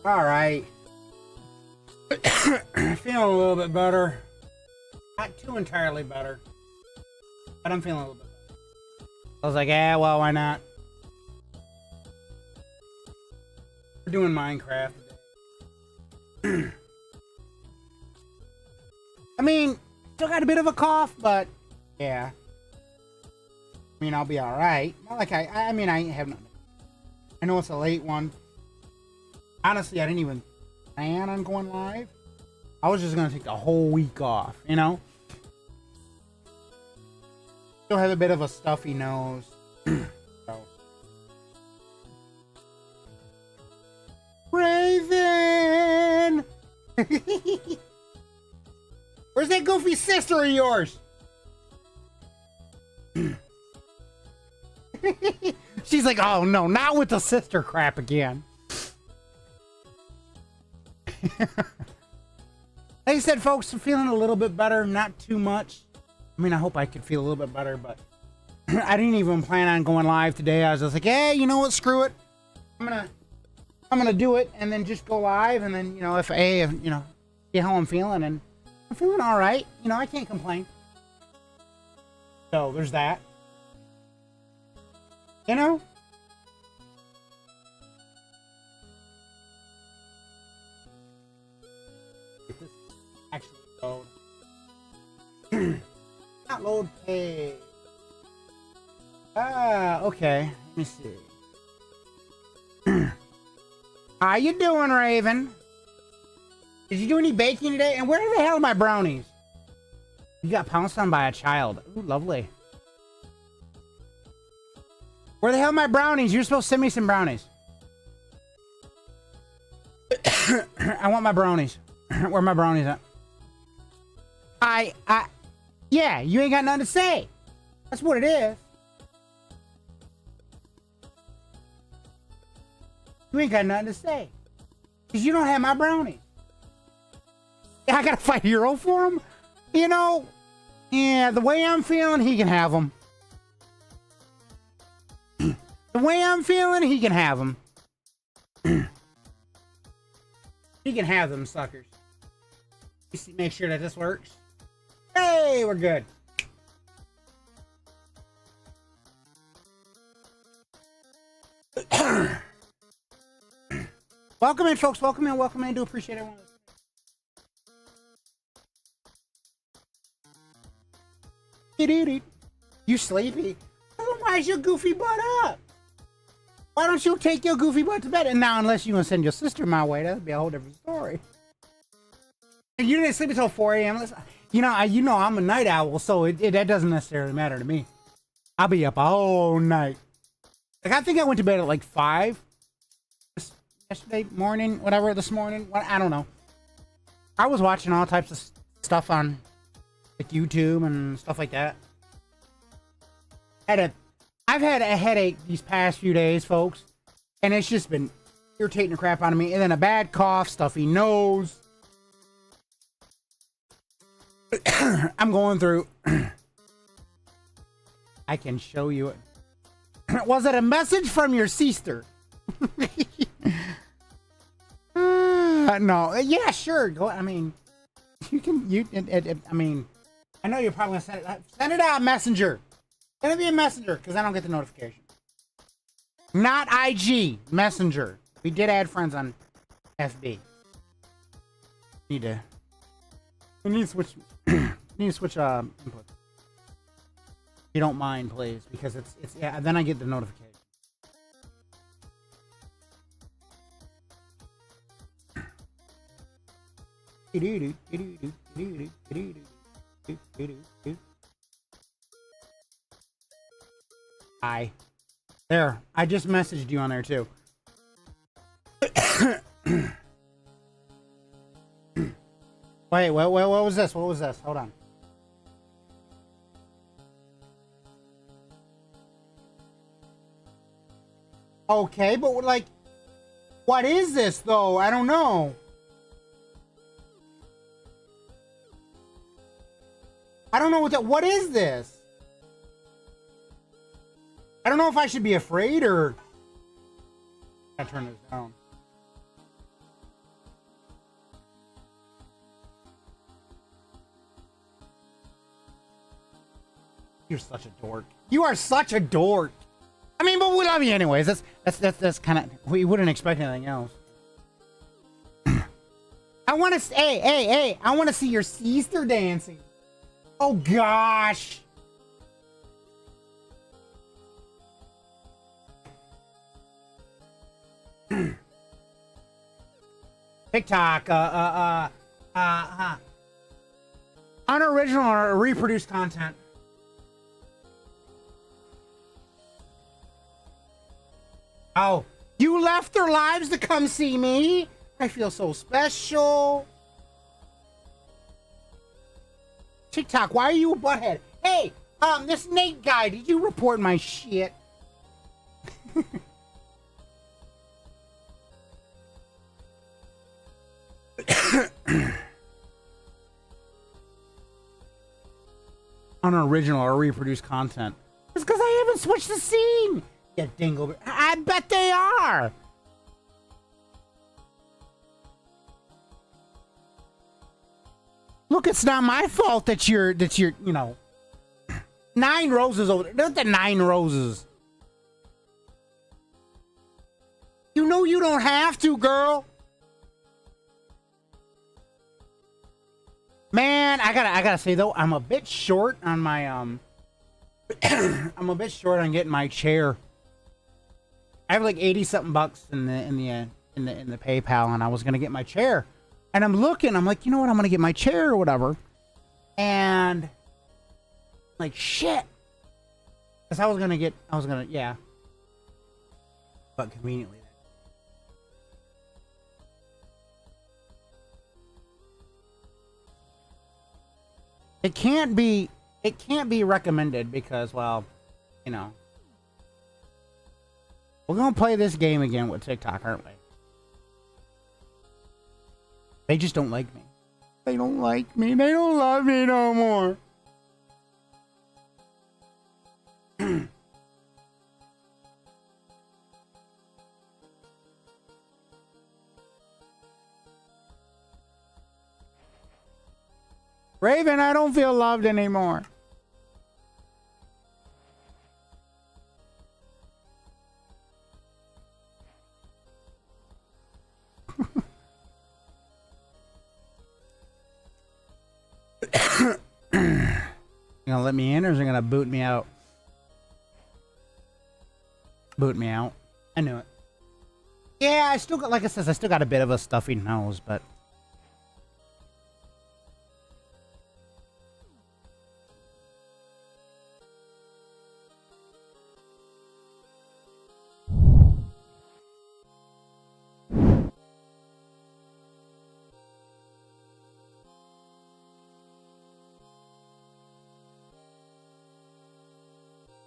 All right. Feeling a little bit better. Not too entirely better, but I'm feeling a little bit better. I was like, yeah, well, why not? We're doing Minecraft today. I mean, still got a bit of a cough, but yeah. I mean, I'll be all right. Not like I mean, I ain't have nothing. I know it's a late one. Honestly, I didn't even plan on going live. I was just gonna take the whole week off, you know? Still have a bit of a stuffy nose. So. Raven! Where's that goofy sister of yours? She's like, oh no, not with the sister crap again. Like I said, folks, I'm feeling a little bit better, not too much. I mean, I hope I could feel a little bit better, but I didn't even plan on going live today. I was just like, hey, you know what? Screw it. I'm gonna do it and then just go live, and then, you know, if you know, see how I'm feeling, and I'm feeling all right. You know, I can't complain. So there's that. You know. Actually load. Not load page. Ah, okay. Let me see. How you doing, Raven? Did you do any baking today? And where the hell are my brownies? You got pounced on by a child. Ooh, lovely. Where the hell are my brownies? You're supposed to send me some brownies. I want my brownies. Where are my brownies at? Yeah, you ain't got nothing to say. That's what it is. You ain't got nothing to say. Because you don't have my brownies. Yeah, I gotta fight a hero for him? You know, yeah, the way I'm feeling, he can have them. The way I'm feeling, he can have them. He can have them, suckers. Make sure that this works. Hey, we're good. Welcome in, folks. Welcome in. Welcome in. Do appreciate everyone. You sleepy? Why is your goofy butt up? Why don't you take your goofy butt to bed? And now, unless you're gonna send your sister my way, that'd be a whole different story. And you didn't sleep until 4 a.m. You know, I'm a night owl, so that doesn't necessarily matter to me. I'll be up all night. Like, I think I went to bed at like 5 yesterday morning, whatever, this morning. I don't know. I was watching all types of stuff on like YouTube and stuff like that. I've had a headache these past few days, folks, and it's just been irritating the crap out of me. And then a bad cough, stuffy nose. I'm going through. I can show you it. Was it a message from your sister? No. Yeah, sure. Go. I mean, you can. I mean, I know you're probably gonna send it out messenger. Send it via messenger because I don't get the notification. Not IG messenger. We did add friends on FB. We need to switch. Need to switch input. If you don't mind, please, because it's yeah. Then I get the notification. Hi. There. I just messaged you on there too. Wait, what was this? What was this? Hold on. Okay, but like, what is this though? I don't know. I don't know what is this? I don't know if I should be afraid or... I turn this down. You're such a dork. You are such a dork. I mean, but we love you anyways. That's kind of, we wouldn't expect anything else. I want to, hey, I want to see your sister dancing. Oh gosh. TikTok, unoriginal or reproduced content. Oh, you left their lives to come see me? I feel so special. TikTok, why are you a butthead? Hey, this Nate guy, did you report my shit? Unoriginal or reproduced content. It's because I haven't switched the scene. Yeah, dingle. I bet they are. Look, it's not my fault that you're, you know, 9 roses over there. Not the 9 roses. You know you don't have to, girl. Man, I gotta say though, I'm a bit short on my I'm a bit short on getting my chair. I have like 80 something bucks in the PayPal, and I was gonna get my chair, and I'm looking, I'm like, you know what, I'm gonna get my chair or whatever, and like shit, because I was gonna yeah, but conveniently. It can't be recommended because, well, you know, we're gonna play this game again with TikTok, aren't we? They just don't like me. They don't like me. They don't love me no more. Raven, I don't feel loved anymore. You gonna let me in, or is it gonna boot me out? Boot me out. I knew it. Yeah, I still got, like I said, I still got a bit of a stuffy nose, but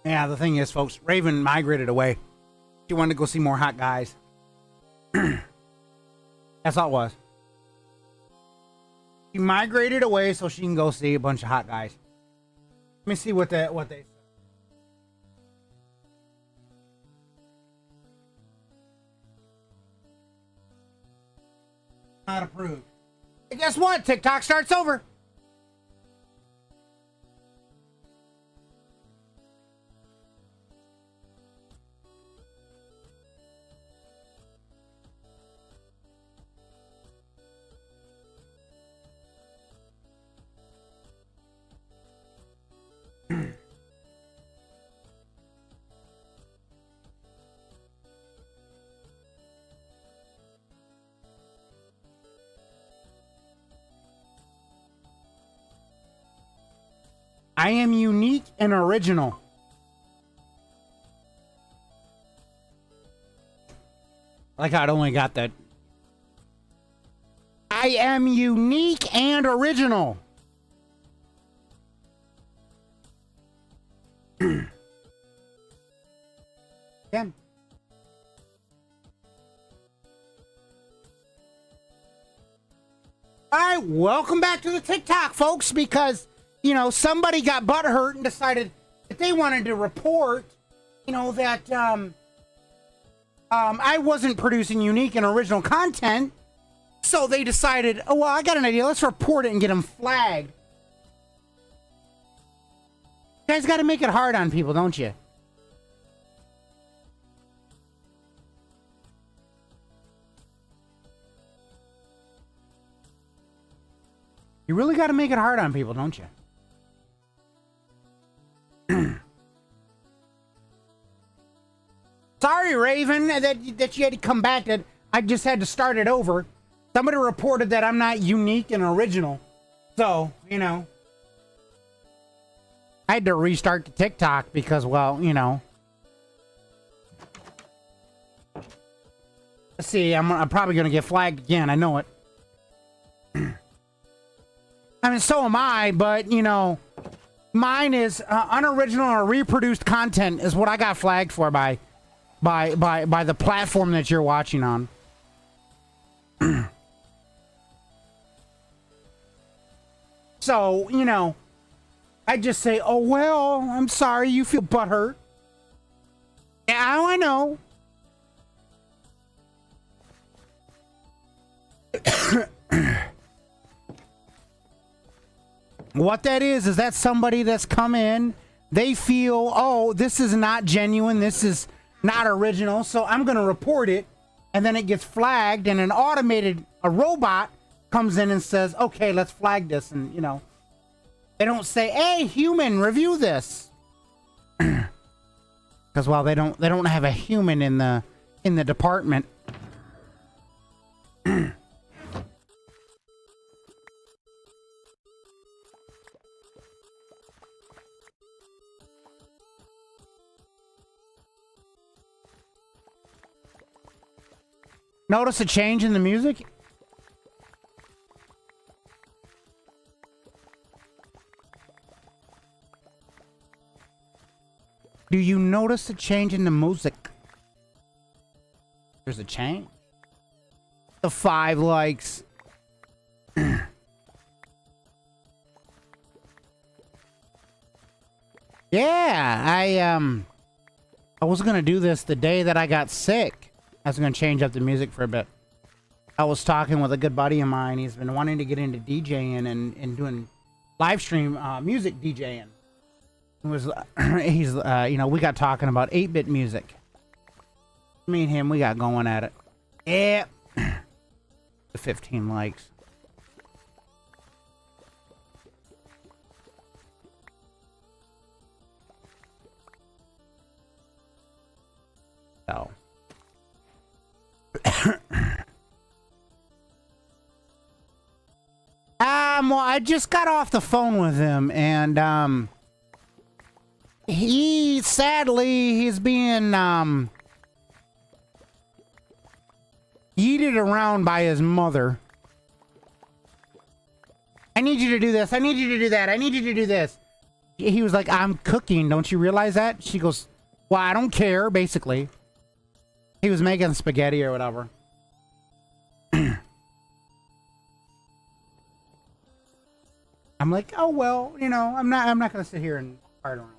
yeah, the thing is, folks, Raven migrated away. She wanted to go see more hot guys. That's all it was. She migrated away so she can go see a bunch of hot guys. Let me see what they said. Not approved. And guess what? TikTok starts over. I am unique and original. Like I'd only got that. I am unique and original. Yeah. All right, welcome back to the TikTok, folks, because, you know, somebody got butthurt and decided that they wanted to report, you know, that I wasn't producing unique and original content. So they decided, oh, well, I got an idea. Let's report it and get them flagged. You guys got to make it hard on people, don't you? You really got to make it hard on people, don't you? Sorry, Raven, that you had to come back. That I just had to start it over. Somebody reported that I'm not unique and original. So, you know. I had to restart the TikTok because, well, you know. Let's see, I'm probably going to get flagged again. I know it. I mean, so am I, but, you know, mine is unoriginal or reproduced content is what I got flagged for by the platform that you're watching on. So, you know, I just say, oh, well, I'm sorry you feel butthurt. Yeah, I know. What that is that somebody that's come in, they feel, oh, this is not genuine, this is not original, so I'm going to report it, and then it gets flagged, and a robot comes in and says, okay, let's flag this, and, you know, they don't say, hey, human, review this. Because, well, they don't have a human in the department. Notice a change in the music? Do you notice a change in the music? There's a change. The 5 likes. Yeah, I was gonna do this the day that I got sick. I was gonna change up the music for a bit. I was talking with a good buddy of mine. He's been wanting to get into DJing and doing live stream music DJing. He's you know, we got talking about 8-bit music. Me and him, we got going at it. Yeah. The 15 likes. So. Well, I just got off the phone with him, and he's being yeeted around by his mother. I need you to do this. I need you to do that. I need you to do this. He was like, I'm cooking. Don't you realize that? She goes, well, I don't care, basically. He was making spaghetti or whatever. I'm like, oh, well, you know, I'm not going to sit here and fart around.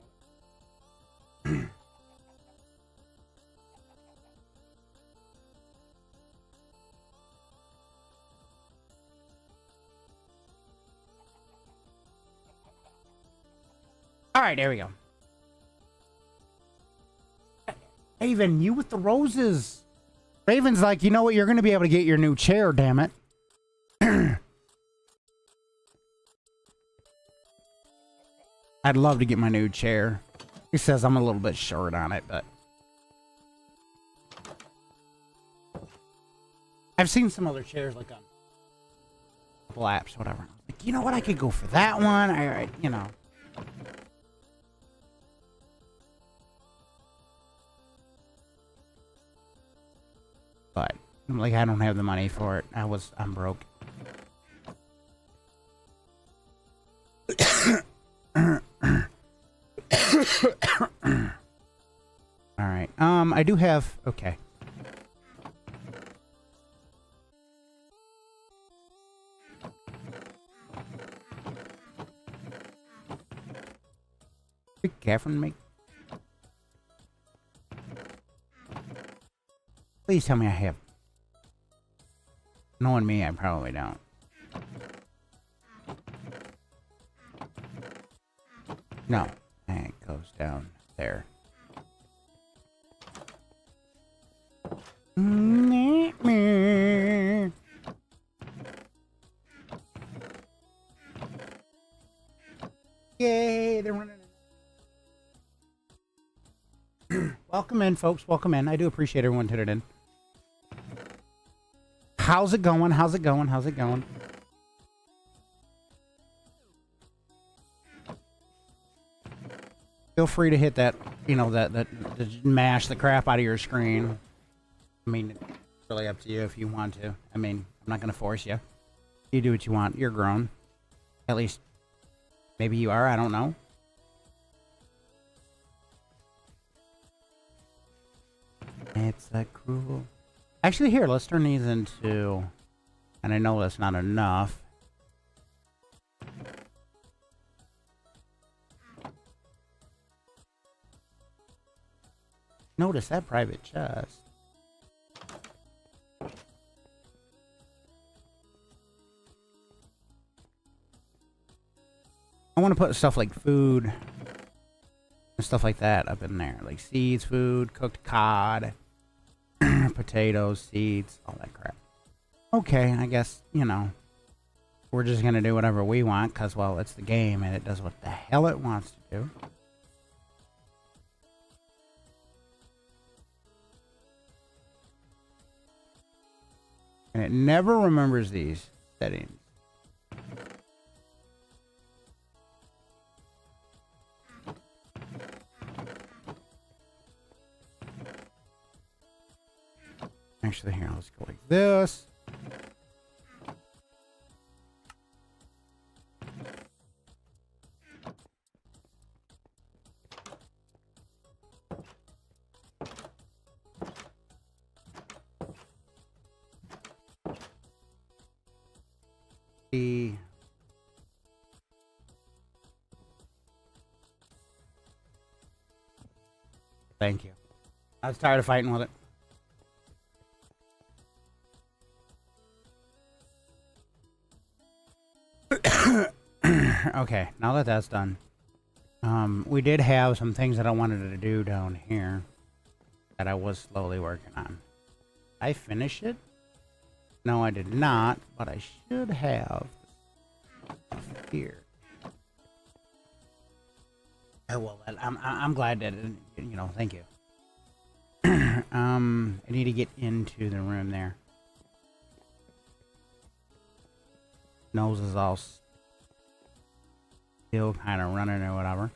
All right, there we go. Raven, you with the roses. Raven's like, you know what? You're going to be able to get your new chair, damn it. I'd love to get my new chair. He says I'm a little bit short on it, but I've seen some other chairs like on apps, whatever. Like, you know what? I could go for that one. I you know. But I'm like, I don't have the money for it. I'm broke. All right. I do have. Okay. Be careful to make. Please tell me I have. Knowing me, I probably don't. No. I down there. Yay, they're running. Welcome in, folks. Welcome in. I do appreciate everyone tuning in. How's it going? How's it going? How's it going? Feel free to hit that, you know, that mash the crap out of your screen. I mean, it's really up to you if you want to. I mean, I'm not going to force you. You do what you want. You're grown. At least, maybe you are. I don't know. It's a cruel... Actually, here, let's turn these into... And I know that's not enough. Notice that private chest. I want to put stuff like food and stuff like that up in there. Like seeds, food, cooked cod, potatoes, seeds, all that crap. Okay, I guess, you know, we're just going to do whatever we want because, well, it's the game and it does what the hell it wants to do. And it never remembers these settings. Actually, here, let's go like this. Thank you. I was tired of fighting with it. Okay, now that that's done, we did have some things that I wanted to do down here that I was slowly working on. I finished it? No, I did not, but I should have here. Oh, well, I'm glad that, you know, thank you. I need to get into the room there. Nose is all still kind of running or whatever.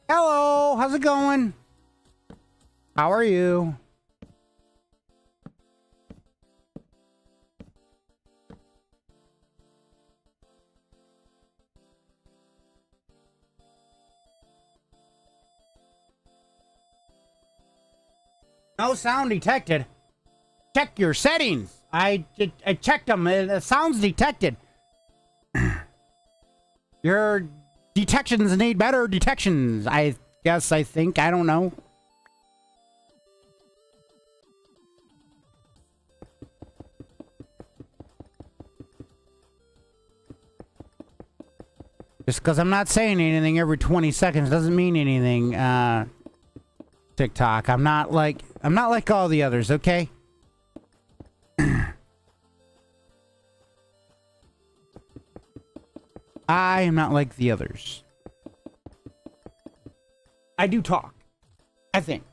Hello, how's it going? How are you? No sound detected. Check your settings. I checked them. The sounds detected. Your detections need better detections. I guess, I think. I don't know. Just because I'm not saying anything every 20 seconds doesn't mean anything, TikTok. I'm not like all the others, okay? I am not like the others. I do talk. I think.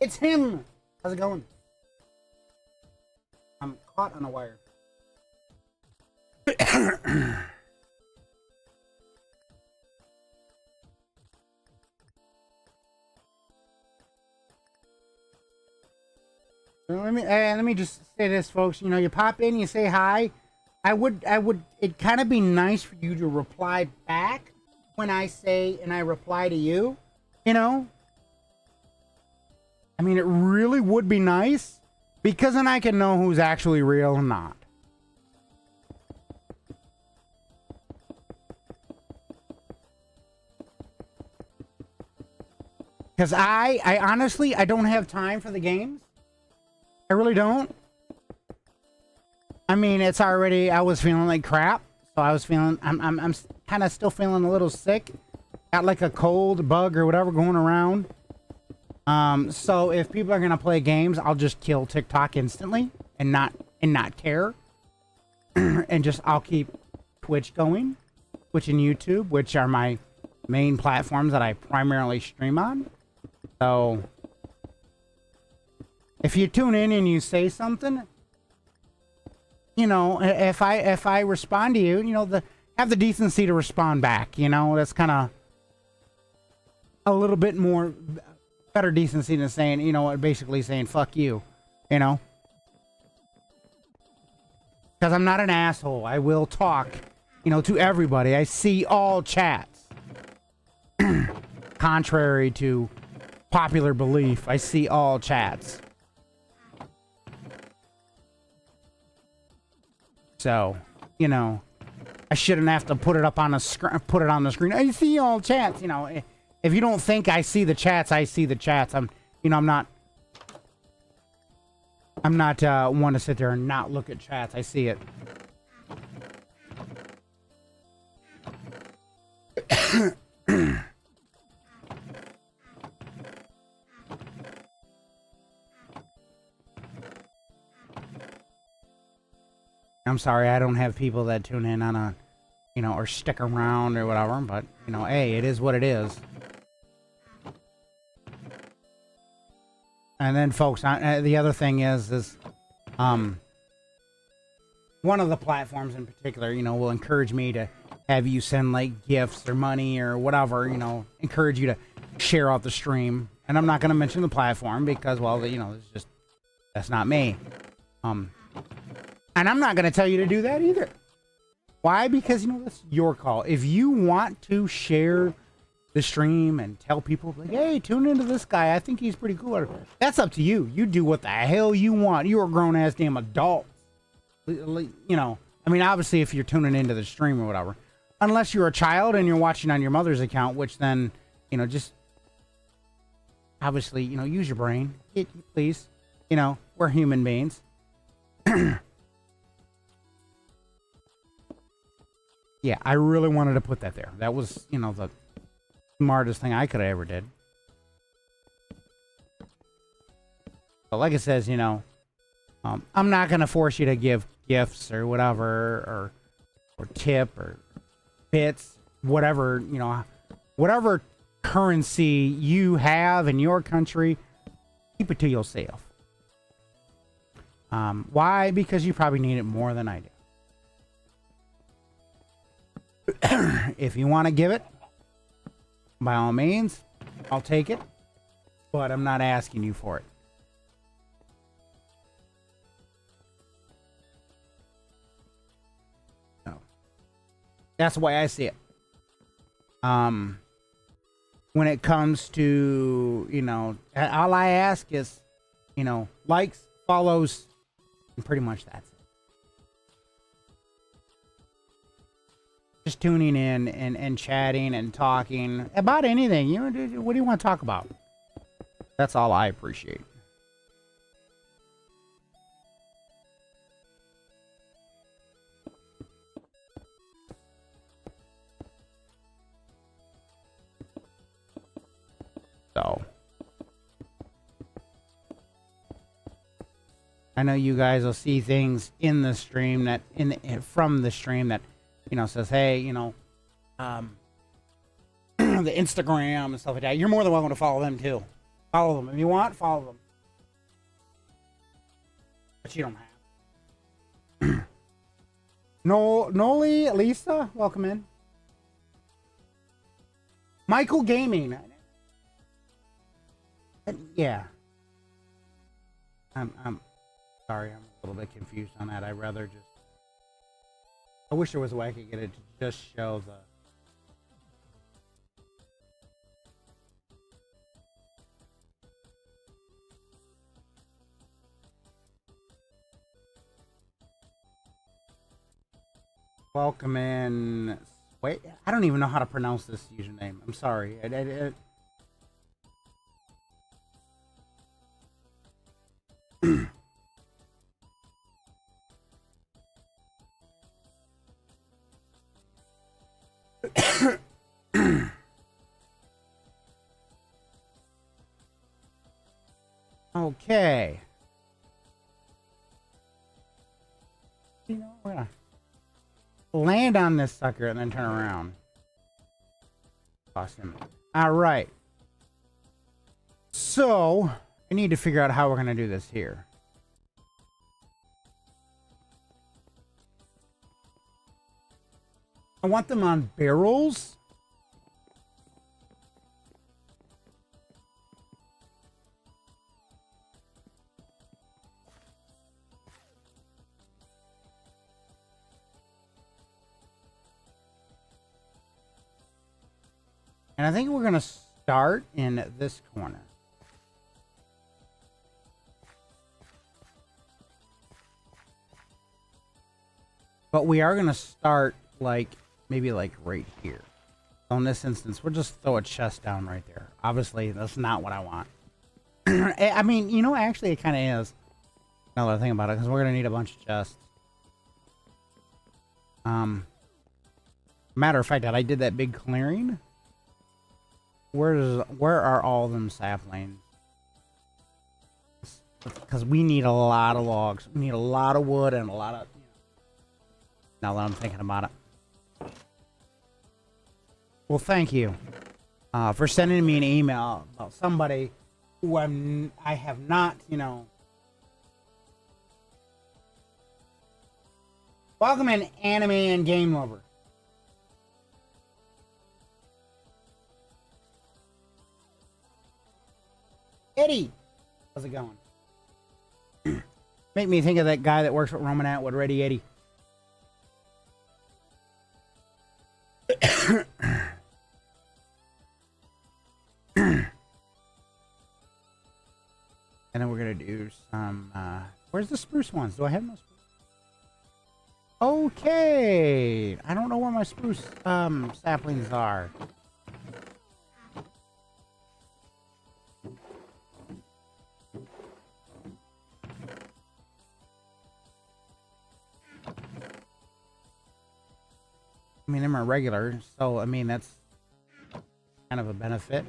It's him! How's it going? I'm caught on a wire. Let me just say this, folks. You know, you pop in, you say hi. It'd kind of be nice for you to reply back when I say and I reply to you. You know? I mean, it really would be nice because then I can know who's actually real and not. Because I honestly, I don't have time for the games. I really don't. I mean, it's already, I was feeling like crap. So I was feeling, I'm kind of still feeling a little sick. Got like a cold, bug, or whatever going around. So if people are gonna play games, I'll just kill TikTok instantly and not care. And just, I'll keep Twitch going. Twitch and YouTube, which are my main platforms that I primarily stream on. So if you tune in and you say something, you know, if I respond to you, you know, have the decency to respond back. You know, that's kind of a little bit more better decency than saying, you know, basically saying fuck you. You know, because I'm not an asshole. I will talk, you know, to everybody. I see all chats. Contrary to popular belief, I see all chats. So, you know, I shouldn't have to put it up on the put it on the screen. I see all chats. You know, if you don't think I see the chats, I see the chats. I'm not one to sit there and not look at chats. I see it. I'm sorry, I don't have people that tune in on a, you know, or stick around or whatever, but, you know, hey, it is what it is. And then, folks, the other thing is, one of the platforms in particular, you know, will encourage me to have you send, like, gifts or money or whatever, you know, encourage you to share out the stream. And I'm not going to mention the platform because, well, you know, it's just, that's not me. And I'm not going to tell you to do that either. Why? Because, you know, that's your call. If you want to share the stream and tell people, like, hey, tune into this guy, I think he's pretty cool, that's up to you. You do what the hell you want. You're a grown-ass damn adult. You know, I mean, obviously, if you're tuning into the stream or whatever. Unless you're a child and you're watching on your mother's account, which then, you know, just obviously, you know, use your brain. Please. You know, we're human beings. Yeah, I really wanted to put that there. That was, you know, the smartest thing I could have ever did. But like it says, you know, I'm not going to force you to give gifts or whatever, or tip or bits, whatever, you know, whatever currency you have in your country, keep it to yourself. Why? Because you probably need it more than I do. If you want to give it, by all means, I'll take it, but I'm not asking you for it. No. That's the way I see it. When it comes to, you know, all I ask is, you know, likes, follows, and pretty much that's it. Just tuning in and chatting and talking about anything. You know, what do you want to talk about? That's all I appreciate. So I know you guys will see things in the stream that from the stream that, you know, says, hey, you know, the Instagram and stuff like that. You're more than welcome to follow them too. Follow them if you want. Follow them, but you don't have. Noli, Lisa, welcome in. Michael Gaming. Yeah. I'm sorry, I'm a little bit confused on that. I'd rather just. I wish there was a way I could get it to just show the. Welcome in. Wait, I don't even know how to pronounce this username. I'm sorry. Okay. You know, we're gonna land on this sucker and then turn around. Toss him. All right. So, I need to figure out how we're gonna do this here. I want them on barrels. And I think we're going to start in this corner. But we are going to start like maybe like right here. So in this instance, we'll just throw a chest down right there. Obviously, that's not what I want. I mean, you know, actually it kind of is. Now that I think about it, because we're going to need a bunch of chests. Matter of fact, I did that big clearing. Where are all them saplings? Because we need a lot of logs. We need a lot of wood and a lot of... Now that I'm thinking about it. Well, thank you for sending me an email about somebody who I have not, you know... Welcome in, anime and game lover. Eddie, how's it going? Make me think of that guy that works with Roman Atwood, Ready Eddie. And then we're gonna do some. Where's the spruce ones? Do I have no spruce? Okay, I don't know where my spruce saplings are. I mean, I'm a regular, so I mean that's kind of a benefit.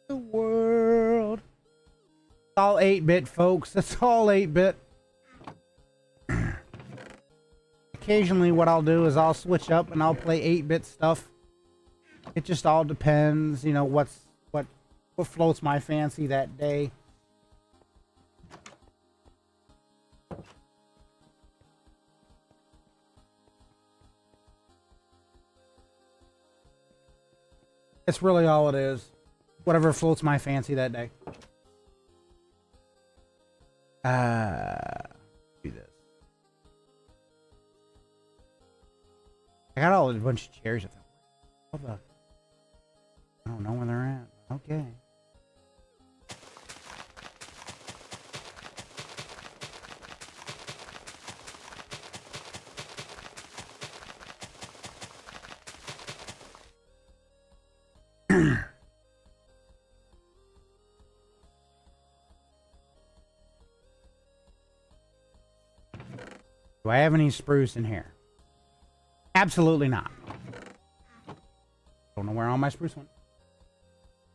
The world. It's all 8-bit, folks. It's all 8-bit. Occasionally, what I'll do is I'll switch up and I'll play 8-bit stuff. It just all depends, you know, what floats my fancy that day. It's really all it is. Whatever floats my fancy that day. Do this. I got a bunch of chairs. Hold up. I don't know where they're at. Okay. Do I have any spruce in here? Absolutely not. Don't know where all my spruce went.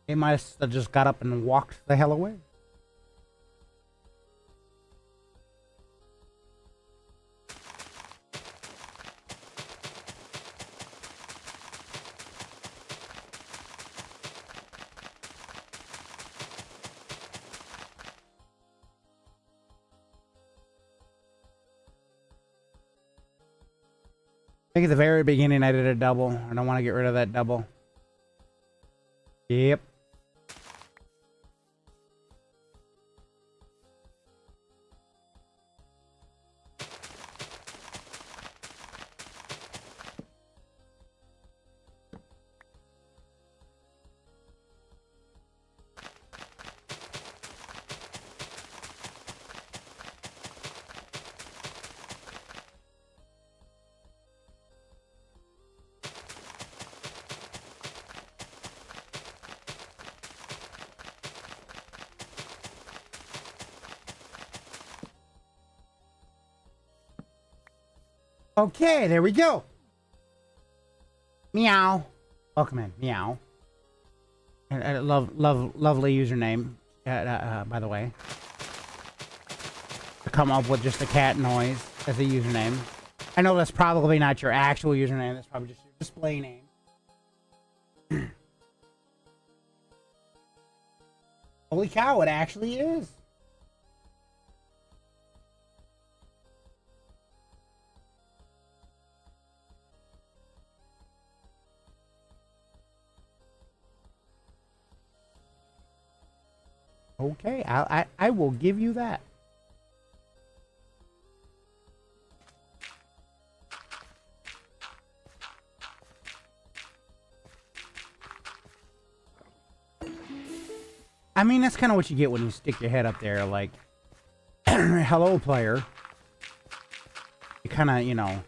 They might have just got up and walked the hell away. I think at the very beginning I did a double. I don't want to get rid of that double. Yep. Okay, there we go. Meow. Welcome in. Meow. Lovely username, by the way. To come up with just a cat noise as a username. I know that's probably not your actual username. That's probably just your display name. Holy cow, it actually is. Okay, I will give you that. I mean, that's kind of what you get when you stick your head up there, like, hello, player. You kind of, you know,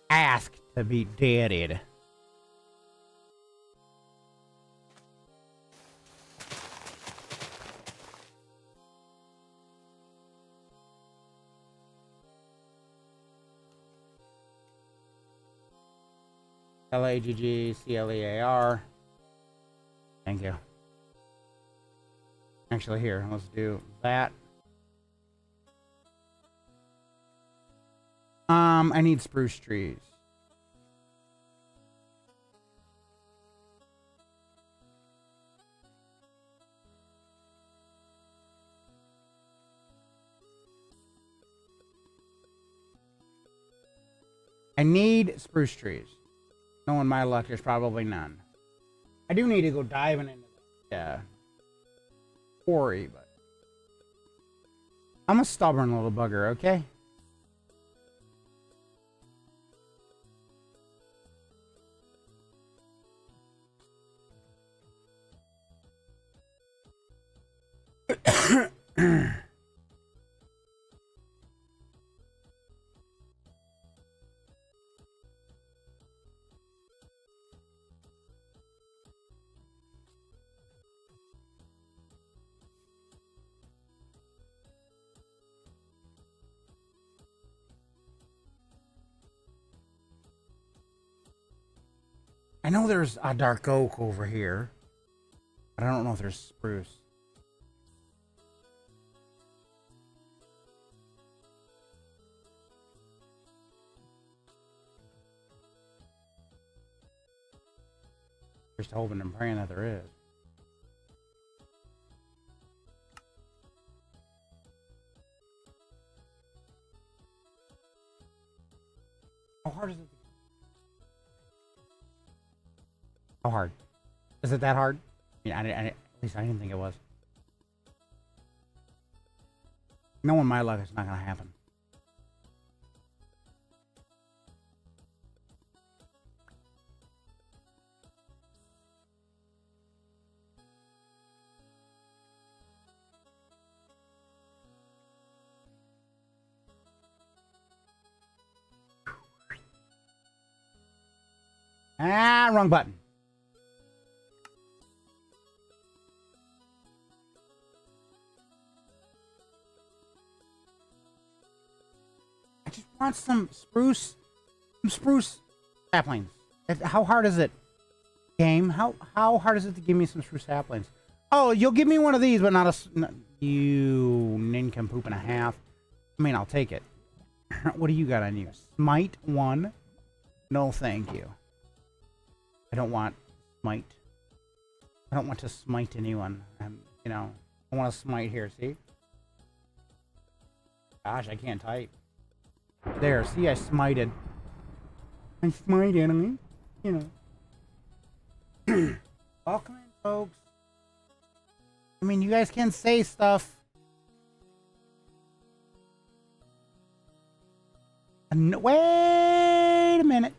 ask to be deaded. Laggclear. Thank you. Actually, here, let's do that. I need spruce trees. I need spruce trees. Knowing my luck, there's probably none. I do need to go diving into the quarry, but I'm a stubborn little bugger, okay? I know there's a dark oak over here, but I don't know if there's spruce. Just hoping and praying that there is. How hard is it? How hard? Is it that hard? I mean, at least I didn't think it was. Knowing my luck, it's not gonna happen. Ah, wrong button. I just want some spruce saplings. How hard is it, game? How hard is it to give me some spruce saplings? Oh, you'll give me one of these, but not a... You nincompoop and a half. I mean, I'll take it. What do you got on you? Smite 1? No, thank you. I don't want smite. I don't want to smite anyone. You know, I want to smite here, see? Gosh, I can't type. There, see, I smited. I smited, I mean, you know. Welcome in, folks. I mean, you guys can say stuff. Wait a minute.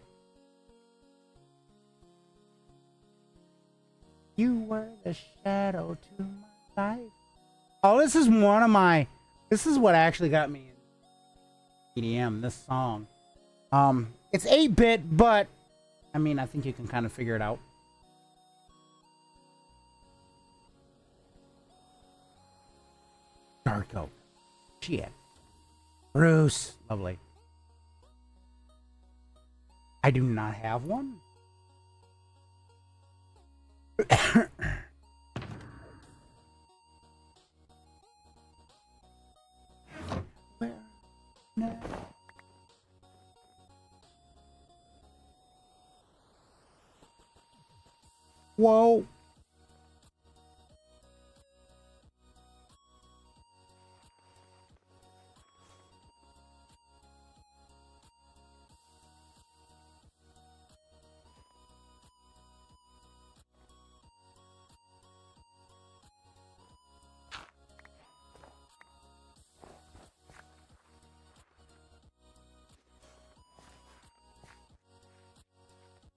You were the shadow to my life. Oh, this is one of my... This is what actually got me in EDM, this song. It's 8-bit, but... I mean, I think you can kind of figure it out. Dark oak. Shit. Bruce. Lovely. I do not have one. Where now? Whoa.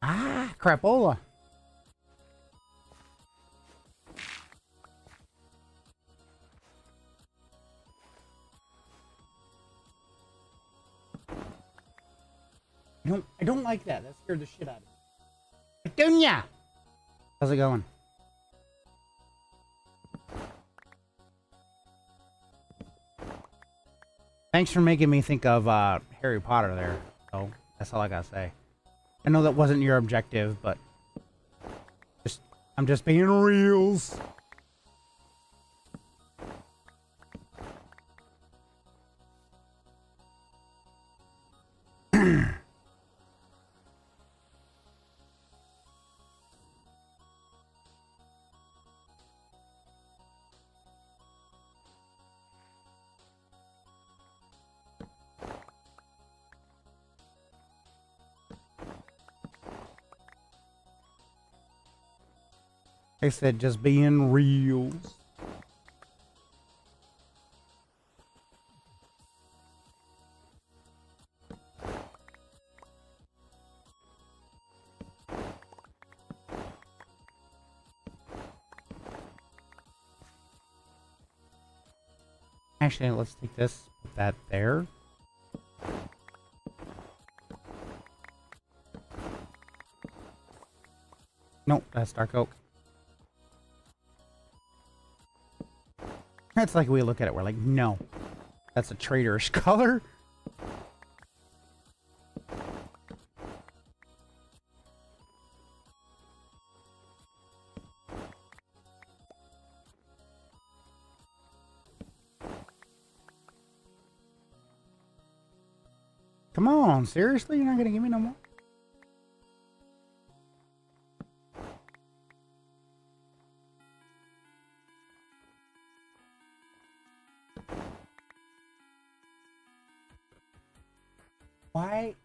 Ah, crapola. I don't like that. That scared the shit out of me. Petunia! How's it going? Thanks for making me think of Harry Potter there. So that's all I gotta say. I know that wasn't your objective, but I'm just being reals. I said just being real. Actually, let's take this, put that there. Nope, that's dark oak. That's like we look at it, we're like, no. That's a traitorish color. Come on, seriously? You're not gonna give me no more? Why?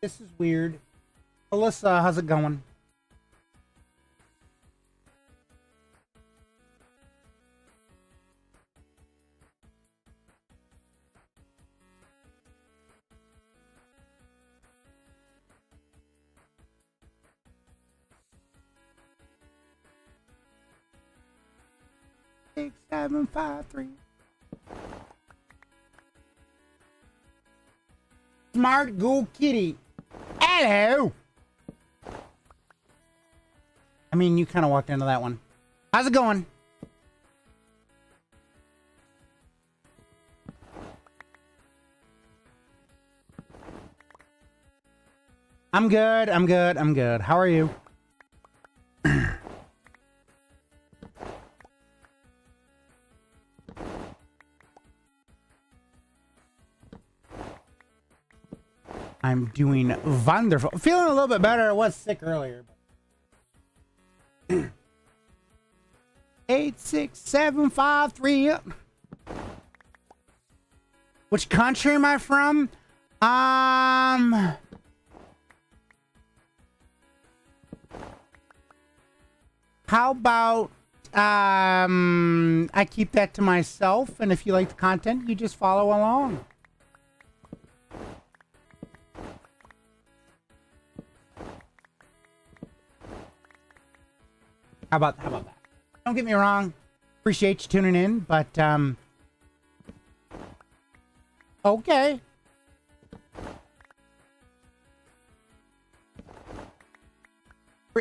This is weird. Alyssa, how's it going? Six, 7, 5, 3. Smart Go Kitty. Hello. I mean, you kind of walked into that one. How's it going? I'm good. I'm good. I'm good. How are you? I'm doing wonderful. Feeling a little bit better. I was sick earlier. 8, 6, 7, 5, 3. Which country am I from? How about I keep that to myself, and if you like the content, you just follow along. How about that? Don't get me wrong. Appreciate you tuning in, but okay.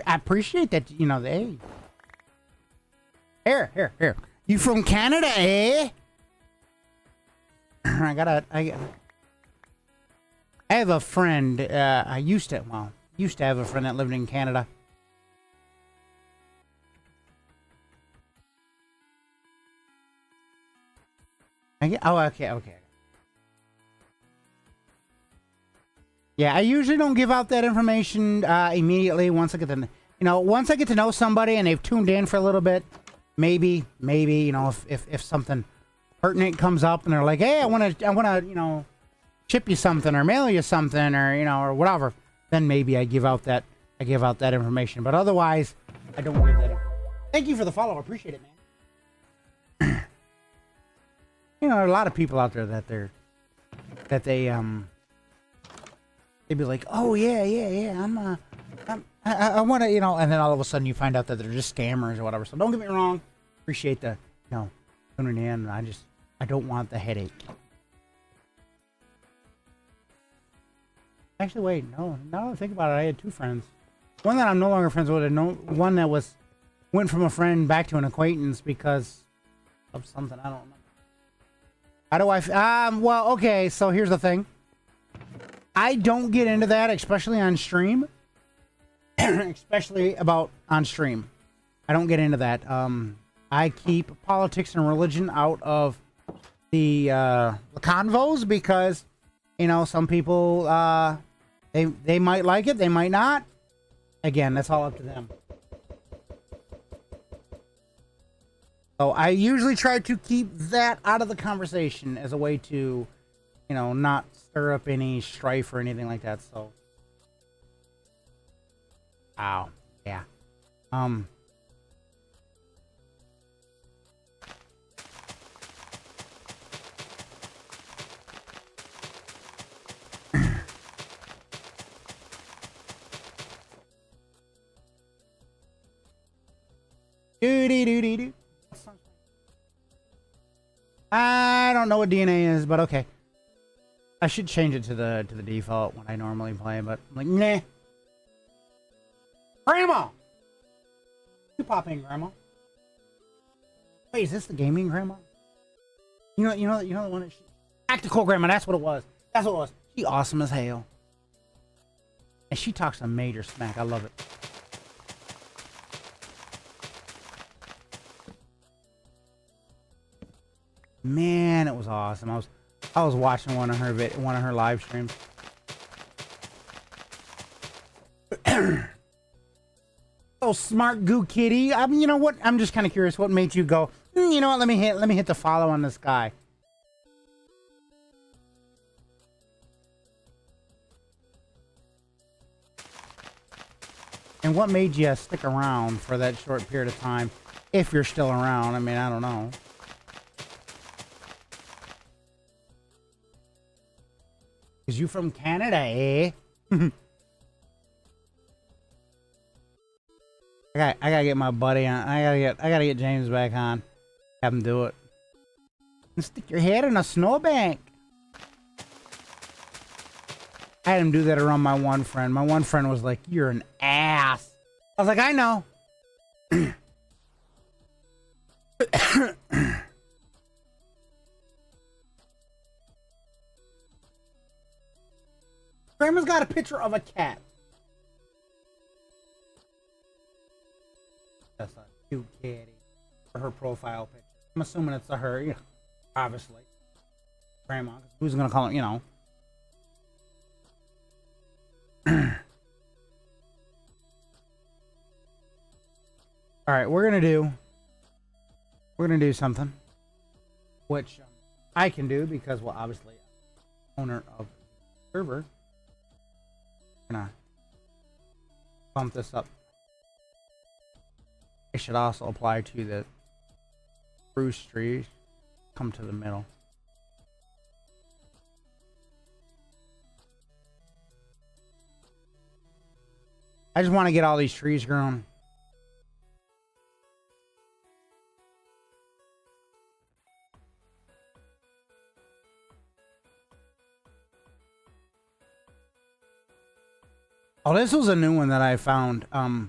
I appreciate that, you know, hey. Here. You from Canada, eh? I I have a friend. I used to have a friend that lived in Canada. Oh, okay. Yeah, I usually don't give out that information immediately once I get to, once I get to know somebody and they've tuned in for a little bit. Maybe, if something pertinent comes up and they're like, hey, I want to, ship you something or mail you something or, or whatever, then maybe I give out that information. But otherwise, I don't give that. Thank you for the follow. I appreciate it, man. There are a lot of people out there they'd be like, oh yeah, I want to, and then all of a sudden you find out that they're just scammers or whatever. So don't get me wrong, appreciate the, tuning in. I don't want the headache. Actually, wait, no. Now that I think about it, I had two friends. One that I'm no longer friends with, and one that went from a friend back to an acquaintance because of something I don't remember. How do I? Well, okay. So here's the thing. I don't get into that, especially on stream. Especially about on stream. I don't get into that. I keep politics and religion out of the convos because, some people they might like it, they might not. Again, that's all up to them. So I usually try to keep that out of the conversation as a way to, not stir up any strife or anything like that. So, ow, yeah, do. I don't know what DNA is, but okay. I should change it to the default when I normally play, but I'm like, nah. Grandma! You pop in, Grandma. Wait, is this the gaming Grandma? You know the one that Tactical Grandma, that's what it was. That's what it was. She awesome as hell. And she talks some major smack. I love it. Man, it was awesome. I was watching one of her live streams. Oh, smart goo kitty. I mean, you know what? I'm just kind of curious. What made you go? You know what? Let me hit the follow on this guy. And what made you stick around for that short period of time, if you're still around? I mean, I don't know. Is you from Canada, eh? I gotta get my buddy on. I gotta get James back on. Have him do it. And stick your head in a snowbank. I had him do that around my one friend. My one friend was like, "You're an ass." I was like, "I know." Grandma's got a picture of a cat. That's a cute kitty. For her profile picture. I'm assuming it's a her, obviously. Grandma. Who's gonna call it, Alright, we're gonna do something. Which I can do because, well, obviously, owner of the server. Gonna bump this up. It should also apply to the spruce trees. Come to the middle. I just want to get all these trees grown. Oh, this was a new one that I found by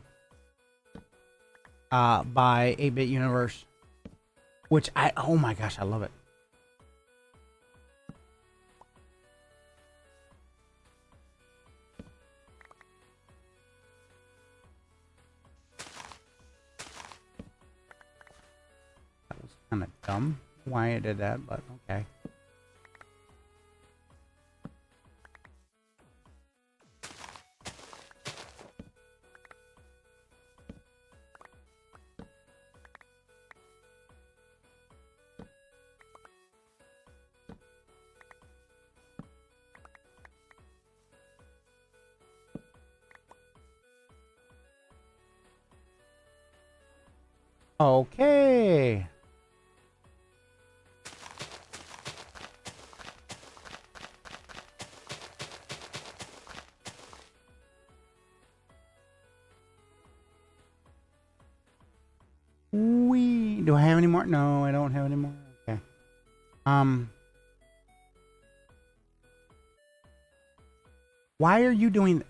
8-Bit Universe, which oh my gosh, I love it. why it did that, but okay. Okay. Do I have any more? No, I don't have any more. Okay. Why are you doing that?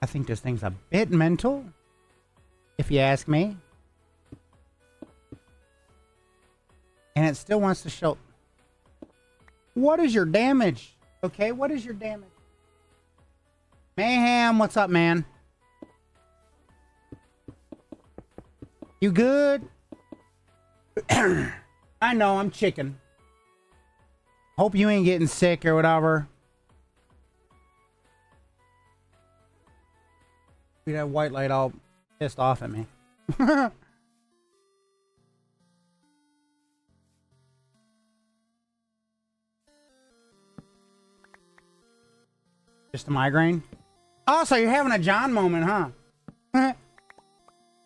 I think this thing's a bit mental, if you ask me. And it still wants to show. What is your damage? Okay, what is your damage? Mayhem, what's up, man? You good? I know, I'm chicken. Hope you ain't getting sick or whatever. That white light all pissed off at me. Just a migraine? Oh, so you're having a John moment, huh?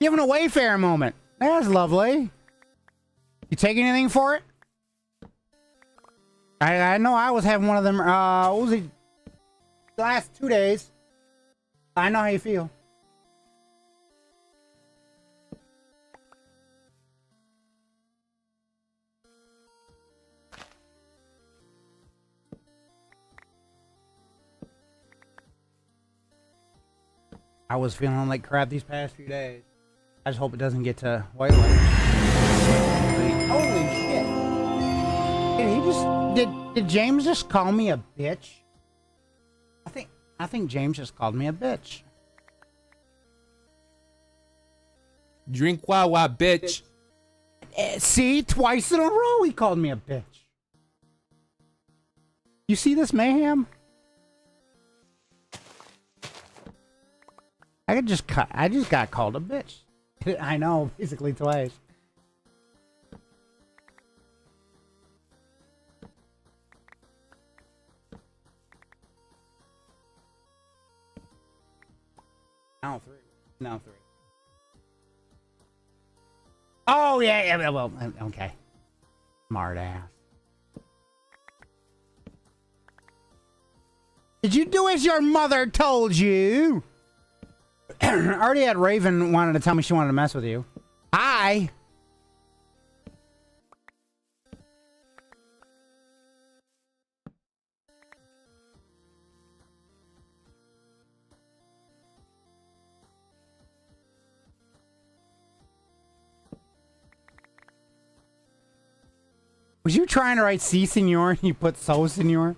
You're having a Wayfair moment. That's lovely. You take anything for it? I know I was having one of them, what was it? The last 2 days. I know how you feel. I was feeling like crap these past few days. I just hope it doesn't get to white light. Holy shit. Did James just call me a bitch? I think James just called me a bitch. Drink Wawa, bitch. See, twice in a row he called me a bitch. You see this mayhem? I just got called a bitch. I know, basically twice. Now three. Now three. Oh yeah, well, okay. Smart ass. Did you do as your mother told you? I already had Raven wanted to tell me she wanted to mess with you. Hi. Was you trying to write C, senor, and you put so, senor?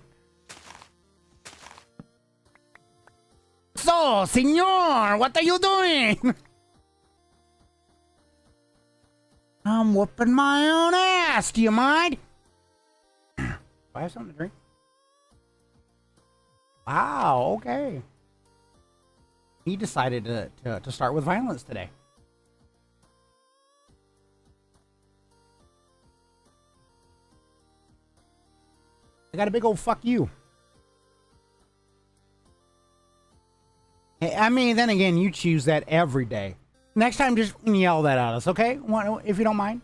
So, senor, what are you doing? I'm whooping my own ass. Do you mind? Do I have something to drink? Wow, okay. He decided to start with violence today. I got a big old fuck you. I mean, then again, you choose that every day. Next time, just yell that at us, okay? If you don't mind.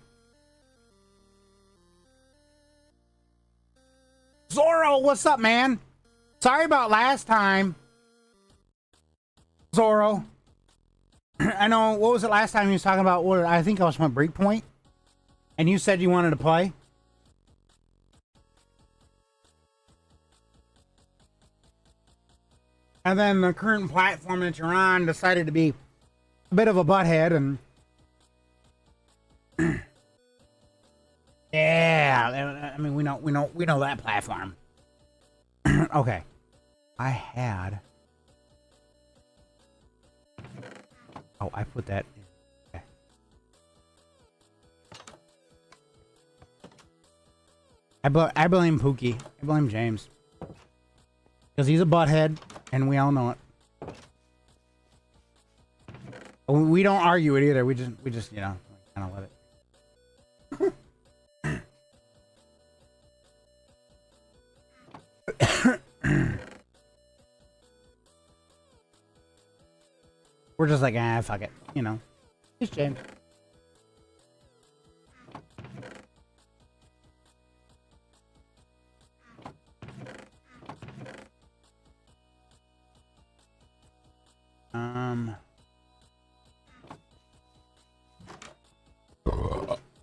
Zorro, what's up, man? Sorry about last time. Zorro. I know, what was it last time you was talking about? What, I think I was from Breakpoint. And you said you wanted to play. And then the current platform that you're on decided to be a bit of a butthead and yeah, I mean we know that platform. Okay. I had. Oh, I put that in. Okay. I blame Pookie. I blame James. Because he's a butthead, and we all know it. We don't argue it either. We just, you know, kind of let it. We're just like, ah, fuck it. You know. It's James.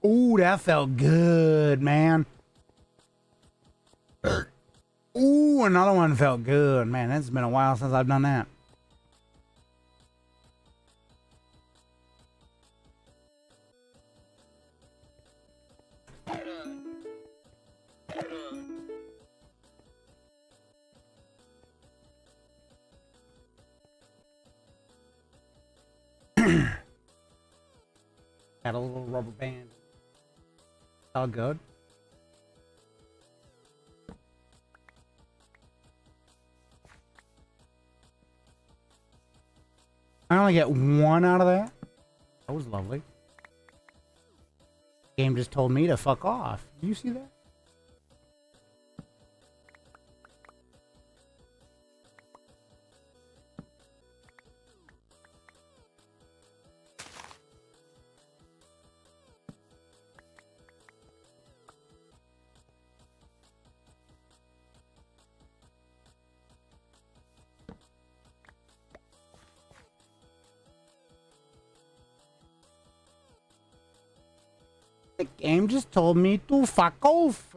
Ooh, that felt good, man. Ooh, another one felt good, man. It's been a while since I've done that. Got a little rubber band. All good. I only get one out of that. That was lovely. Game just told me to fuck off. You see that? The game just told me to fuck off.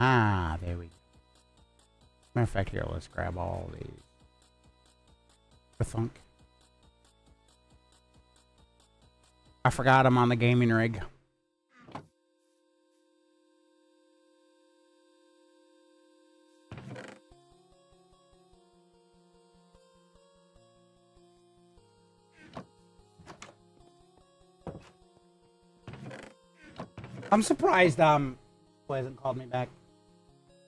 Ah, there we go. Matter of fact, here, let's grab all these. The thunk. I forgot I'm on the gaming rig. I'm surprised who hasn't called me back.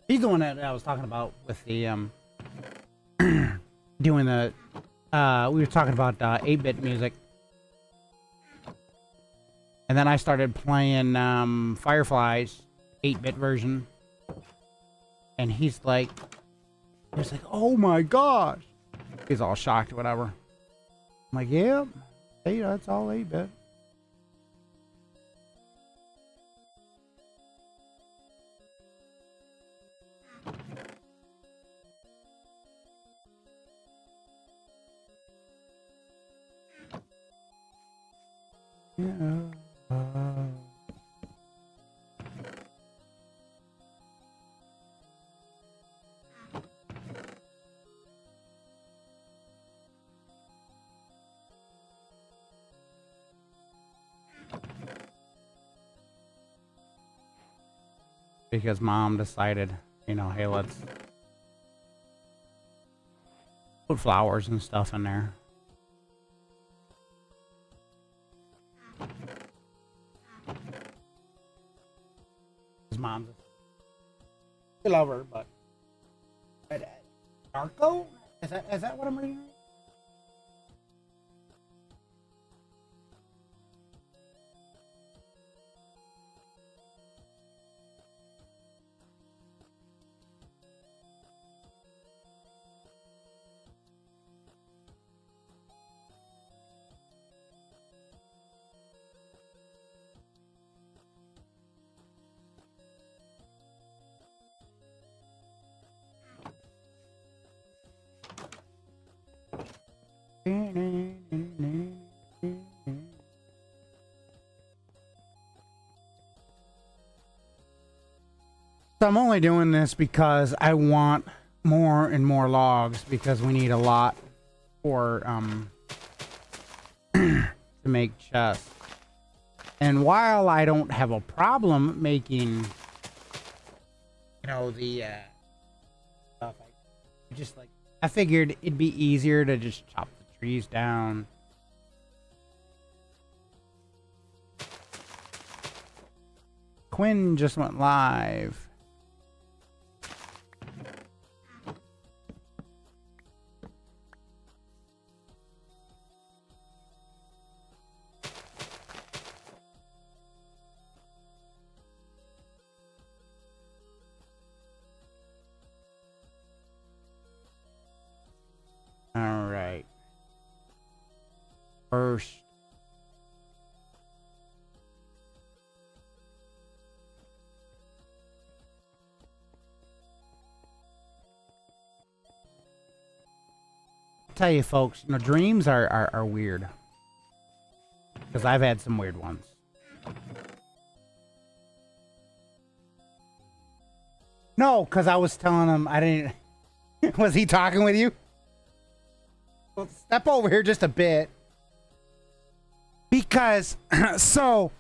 He's the one that I was talking about with the doing the we were talking about 8-bit music. And then I started playing Firefly's 8-bit version. And he's like, oh my gosh. He's all shocked or whatever. I'm like, yeah, hey, that's all 8-bit. Yeah. Because mom decided, you know, hey, let's put flowers and stuff in there. His mom's a lover, but Darko? Is that what I'm reading? So I'm only doing this because I want more and more logs because we need a lot for to make chests. And while I don't have a problem making, you know, the stuff, I figured it'd be easier to just chop the trees down. Quinn just went live. All right. First. Tell you folks, you know, dreams are weird. Because I've had some weird ones. No, because I was telling him I didn't... Was he talking with you? Well, step over here just a bit. Because, so,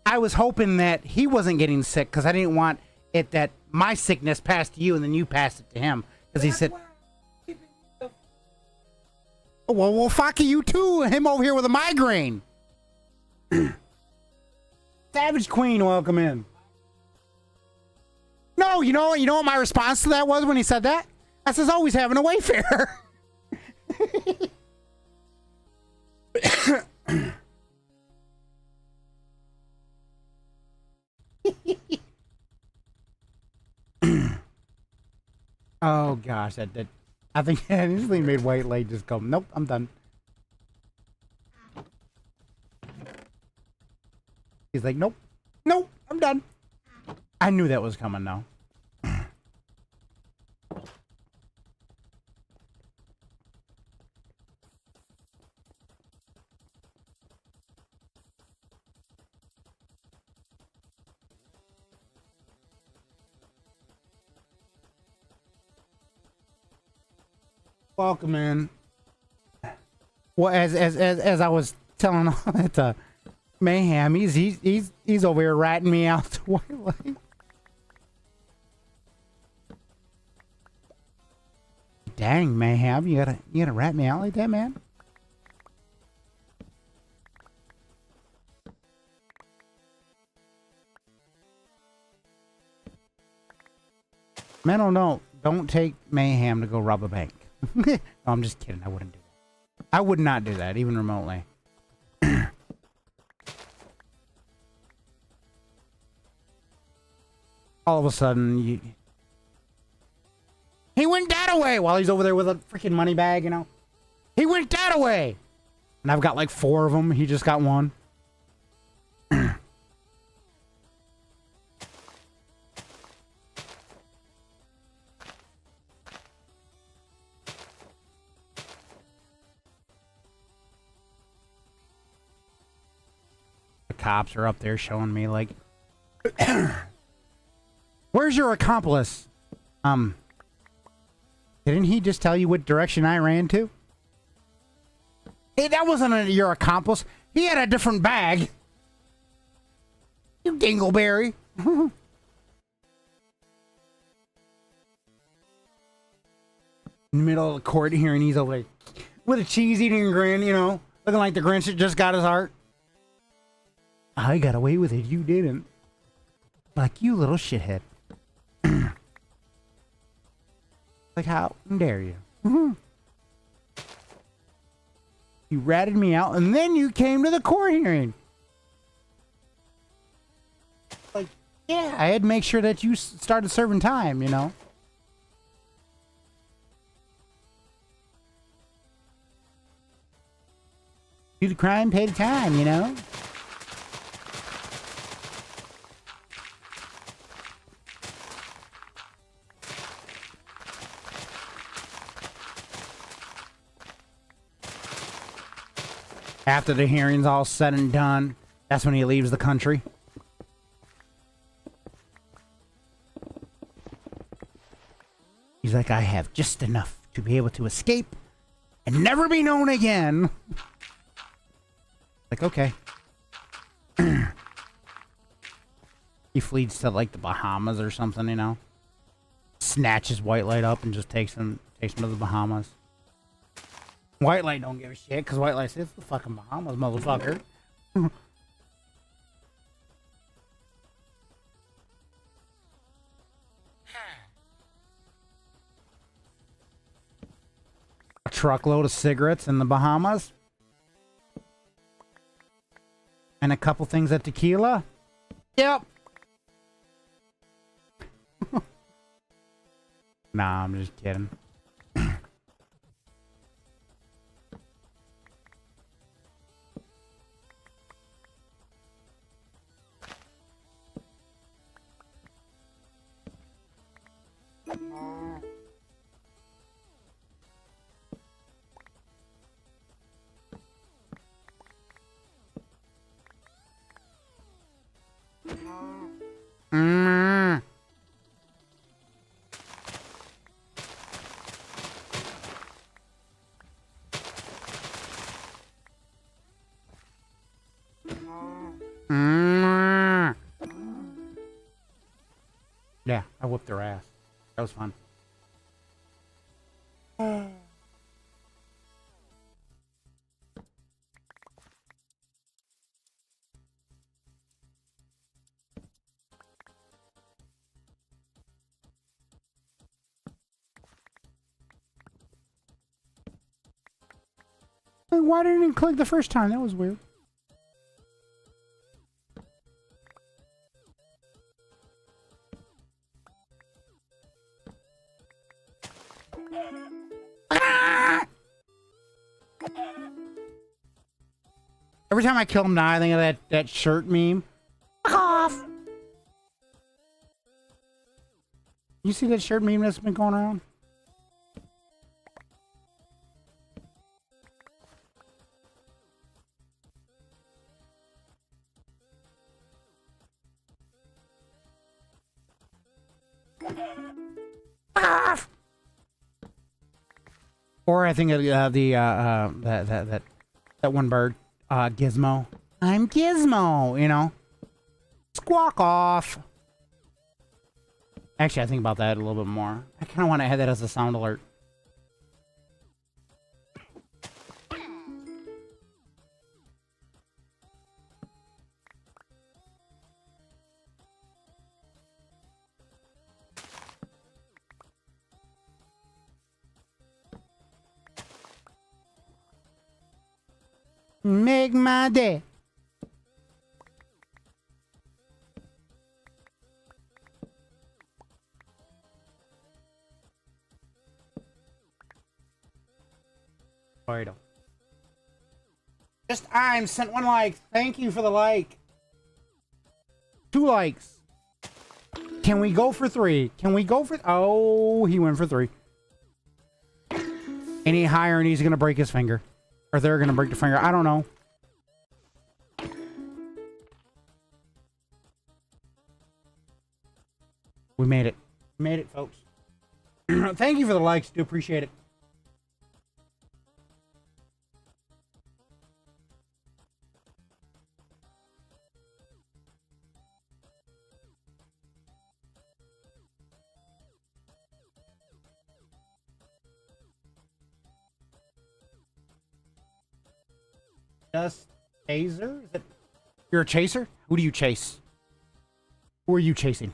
I was hoping that he wasn't getting sick because I didn't want it that my sickness passed to you and then you passed it to him. Because he said... Well, fuck you too. Him over here with a migraine. Savage Queen, welcome in. No, you know what my response to that was when he said that? I says, always having a Wayfarer. Oh gosh, that I think that instantly made White Light just go, nope, I'm done. He's like, nope, nope, I'm done. I knew that was coming now. Welcome in. Well, as I was telling it, Mayhem, he's over here ratting me out to White Light. Dang, Mayhem, you gotta rat me out like that, man. Men don't take Mayhem to go rob a bank. No, I'm just kidding. I wouldn't do that. I would not do that, even remotely. All of a sudden, he went that away while he's over there with a freaking money bag, you know. He went that away, and I've got like 4 of them. He just got 1. Cops are up there showing me like, where's your accomplice? Didn't he just tell you what direction I ran to? Hey, that wasn't your accomplice. He had a different bag. You dingleberry. In the middle of the court hearing, he's over there with a cheese-eating grin, you know, looking like the Grinch that just got his heart. I got away with it. You didn't. Like, you little shithead. Like, how dare you? You ratted me out, and then you came to the court hearing. Like, yeah, I had to make sure that you started serving time, you know? Do the crime, pay the time, you know? After the hearing's all said and done, that's when he leaves the country. like, I have just enough to be able to escape and never be known again. Like, okay. He flees to like the Bahamas or something, you know. Snatches White Light up and just takes him to the Bahamas. White Light don't give a shit because White Light says, it's the fucking Bahamas, motherfucker. A truckload of cigarettes in the Bahamas. And a couple things of tequila. Yep. Nah, I'm just kidding. Mm. Mm. Yeah, I whooped their ass. That was fun. Why didn't it click the first time? That was weird. Every time I kill him now, I think of that shirt meme. Fuck off! You see that shirt meme that's been going around? Off! Or I think of that one bird, Gizmo. I'm Gizmo, you know. Squawk off. Actually, I think about that a little bit more. I kind of want to have that as a sound alert. Make my day. Alright. Just I'm sent one like. Thank you for the like. 2 likes. Can we go for 3? Can we go for... Oh, he went for 3. Any higher and he's gonna break his finger. Or they're gonna break the finger. I don't know. We made it. We made it, folks. Thank you for the likes. Do appreciate it. Just chaser? Is it? You're a chaser? Who do you chase? Who are you chasing?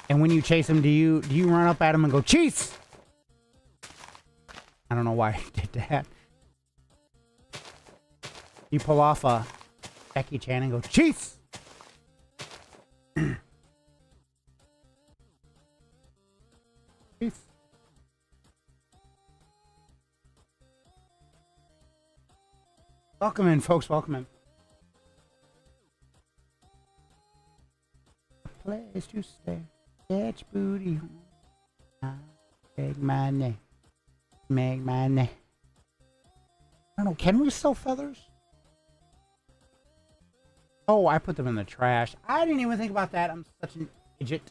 And when you chase him, do you run up at him and go, cheese? I don't know why I did that. You pull off a Becky Chan and go, cheese! Cheese. Welcome in, folks. Welcome in. A place to stay. Get your booty home. Make my name. Make my name. I don't know. Can we sell feathers? Oh, I put them in the trash. I didn't even think about that. I'm such an idiot.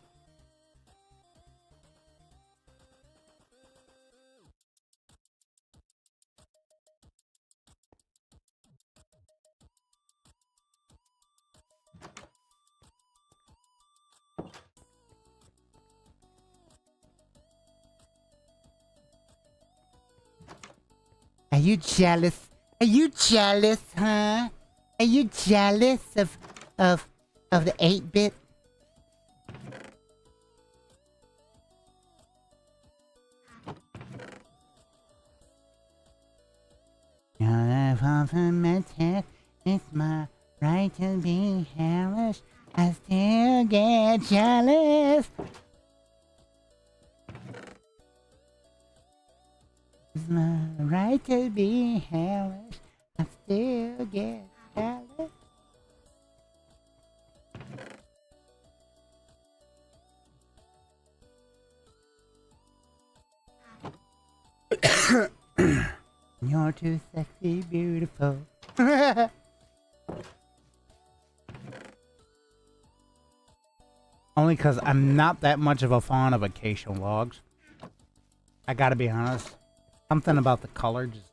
Are you jealous? Are you jealous, huh? Are you jealous of the 8-bit? It's my right to be hellish. I still get jealous. It's my right to be hellish. I still get jealous. You're too sexy, beautiful. Only because I'm not that much of a fan of acacia logs. I gotta be honest. Something about the color just...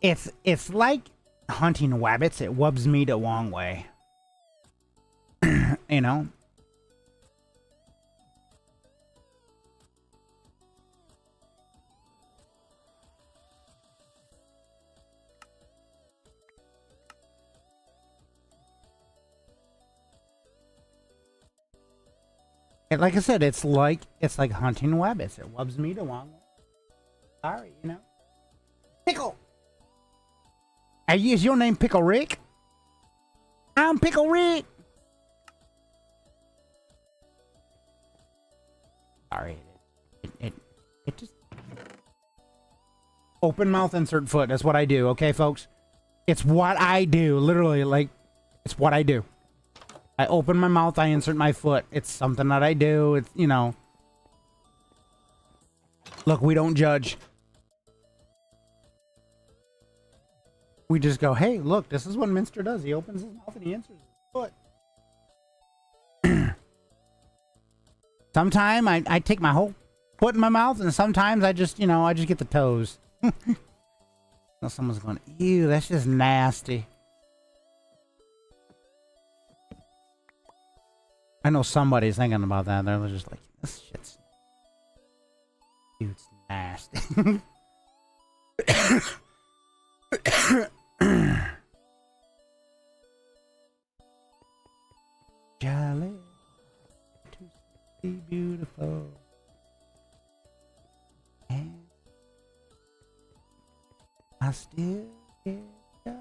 It's like hunting wabbits. It wubs me the wrong way. You know? And like I said, it's like hunting wabbits. It wubs me the wrong way. Sorry, you know. Pickle. Hey, is your name Pickle Rick? I'm Pickle Rick. Sorry, it just open mouth, insert foot. That's what I do. Okay, folks. It's what I do. Literally, like, it's what I do. I open my mouth, I insert my foot. It's something that I do. It's, you know. Look, we don't judge. We just go, hey, look, this is what Minster does. He opens his mouth and he inserts his foot. Sometimes I take my whole foot in my mouth, and sometimes I just, you know, I just get the toes. Now someone's going, ew, that's just nasty. I know somebody's thinking about that. They're just like, this shit's... Dude's nasty. Jolly, to be beautiful. And I still get jealous.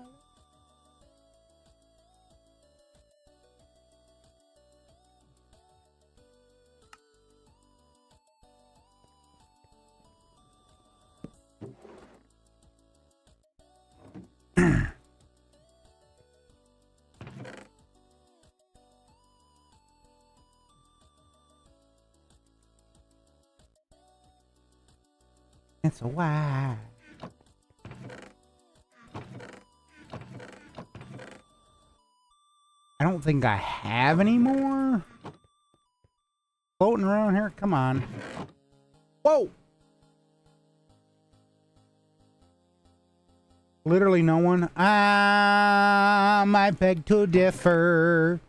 It's a why. I don't think I have any more floating around here. Come on. Whoa! Literally no one. I beg to differ.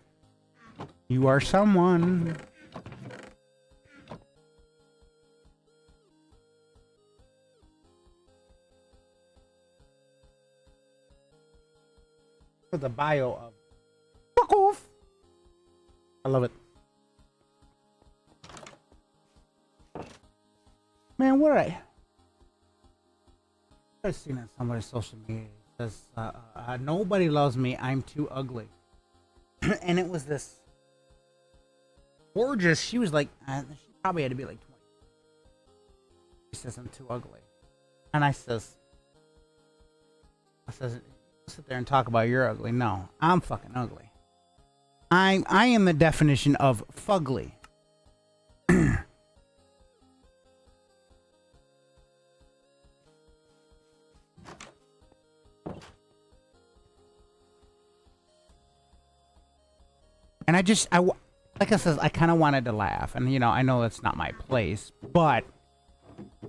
You are someone. For the bio of fuck off. I love it. Man, what I've seen on somebody's social media. It says, nobody loves me, I'm too ugly. And it was this gorgeous, she was like, she probably had to be like 20. She says, I'm too ugly. And I says, sit there and talk about you're ugly. No, I'm fucking ugly. I am the definition of fugly. And like I said, I kind of wanted to laugh, and you know, I know that's not my place, but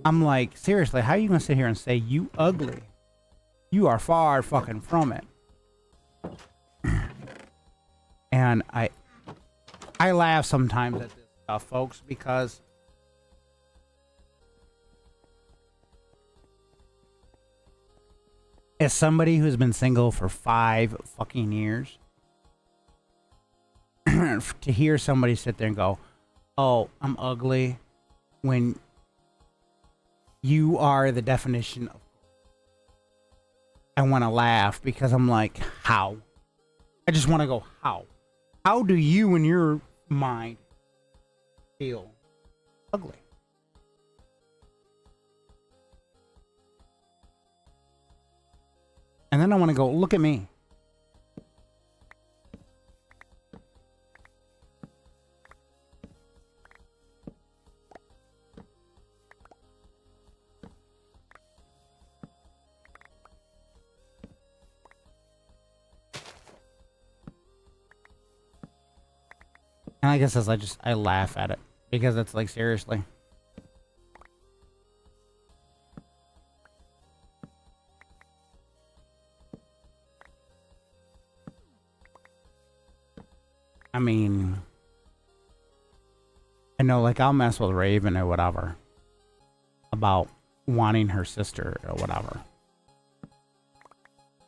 I'm like, seriously, how are you gonna sit here and say you ugly? You are far fucking from it. And I laugh sometimes at this stuff, folks, because as somebody who's been single for 5 fucking years, to hear somebody sit there and go, "Oh, I'm ugly," when you are the definition of, I want to laugh because I'm like, how? I just want to go, how? How do you in your mind feel ugly? And then I want to go, look at me. And I guess as I laugh at it because it's like, seriously. I mean, I know, like, I'll mess with Raven or whatever about wanting her sister or whatever.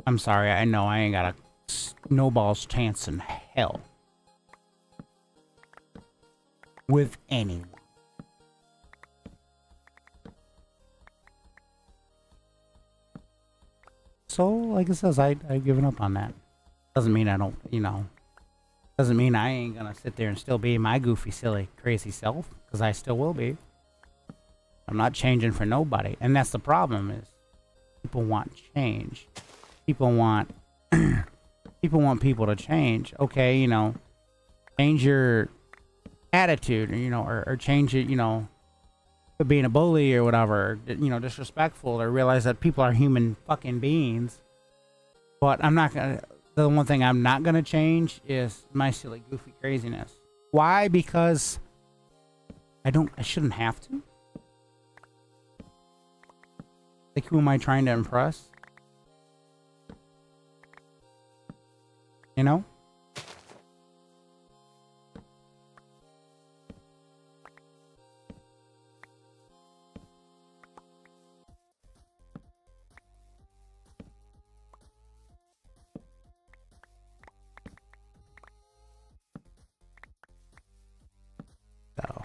I'm sorry, I know I ain't got a snowball's chance in hell with anyone. So, like it says, I've given up on that. Doesn't mean I don't, you know, doesn't mean I ain't gonna sit there and still be my goofy, silly, crazy self, because I still will be. I'm not changing for nobody. And that's the problem, is people want change. People want people to change. Okay, you know, change your attitude, or, you know, or change it, you know, for being a bully or whatever, you know, disrespectful, or realize that people are human fucking beings. But I'm not gonna, the one thing I'm not gonna change is my silly, goofy craziness. Why? Because I shouldn't have to. Like, who am I trying to impress? You know? So.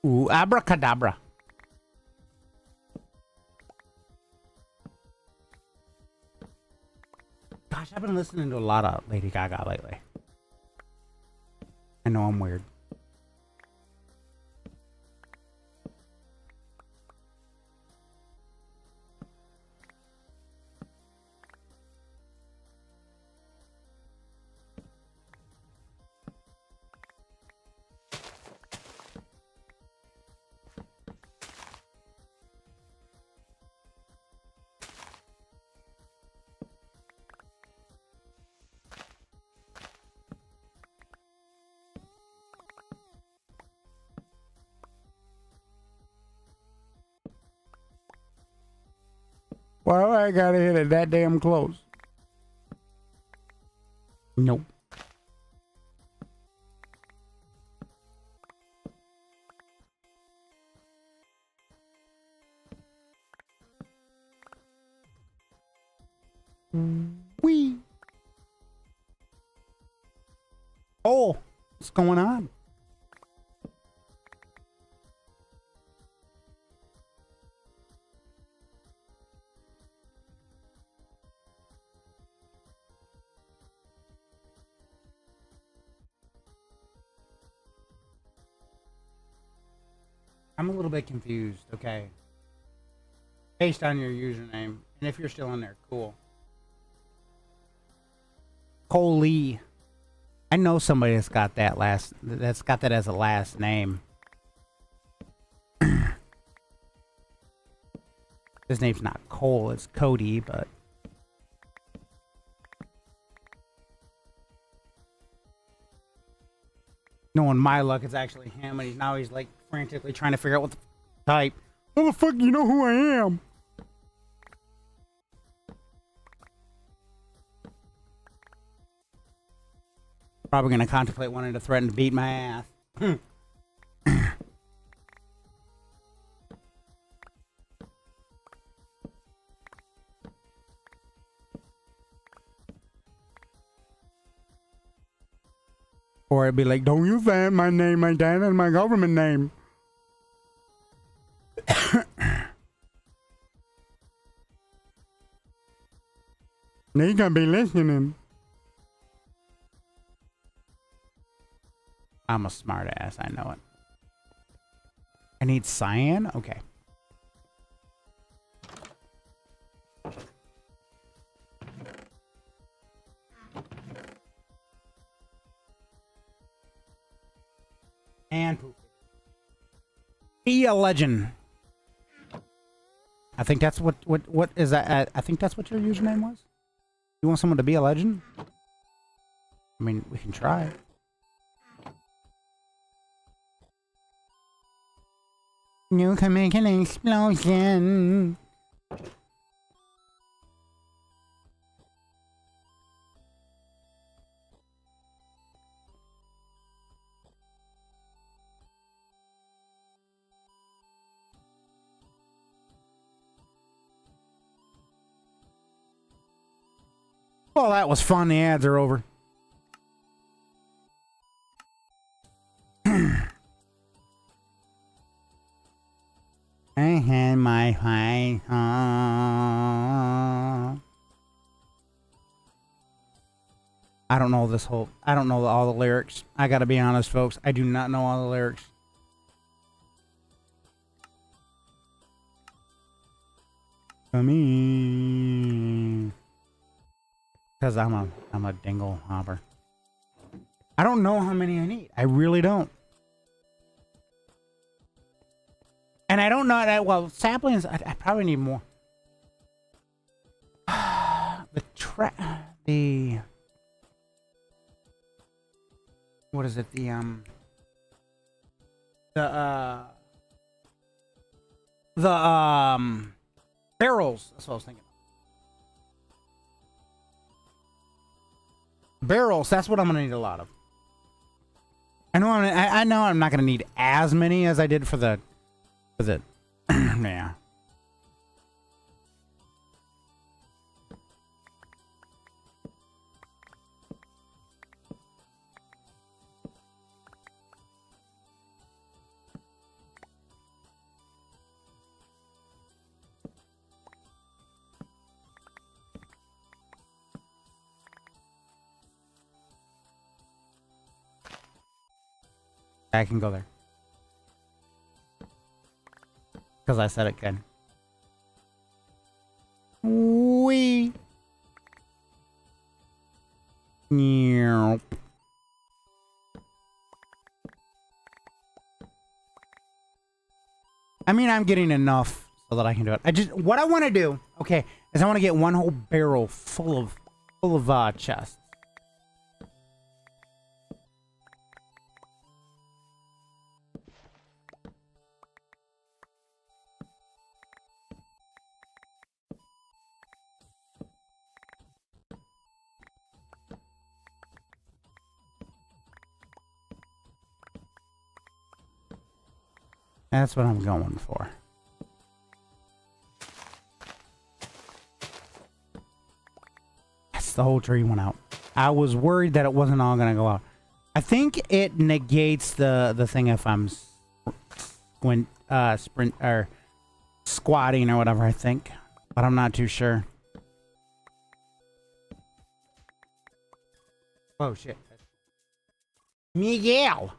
Ooh, abracadabra. Gosh, I've been listening to a lot of Lady Gaga lately. I know I'm weird. Why do I gotta hit it that damn close? Nope. Wee. Oh, what's going on? I'm a little bit confused, okay? based on your username. And if you're still in there, cool. Cole Lee. I know somebody that's got that as a last name. His name's not Cole, it's Cody, but knowing my luck, it's actually him, and he's like frantically trying to figure out what the type. How the fuck you know who I am? Probably gonna contemplate wanting to threaten to beat my ass. Or it'd be like, don't use that, my name, my dad, and my government name. They gonna be listening. I'm a smart ass, I know it. I need cyan? Okay. And poop. Be a legend. I think that's what is that? I think that's what your username was. You want someone to be a legend? I mean, we can try. You can make an explosion. Well, that was fun. The ads are over. I had my fight on. I don't know this whole. I don't know all the lyrics. I gotta be honest, folks. I do not know all the lyrics. Come in. Because I'm a dingle hopper. I don't know how many I need. I really don't. And I don't know that well. Saplings, I probably need more. The what is it? The barrels. That's what I was thinking. Barrels. That's what I'm gonna need a lot of. I know. I know I'm not gonna need as many as I did for the. Yeah. I can go there. Because I said it could. Wee. Meow. I mean, I'm getting enough so that I can do it. What I want to do, okay, is I want to get one whole barrel full of chests. That's what I'm going for. That's the whole tree went out. I was worried that it wasn't all gonna go out. I think it negates the thing if I'm sprint or squatting or whatever. I think, but I'm not too sure. Oh shit, Miguel.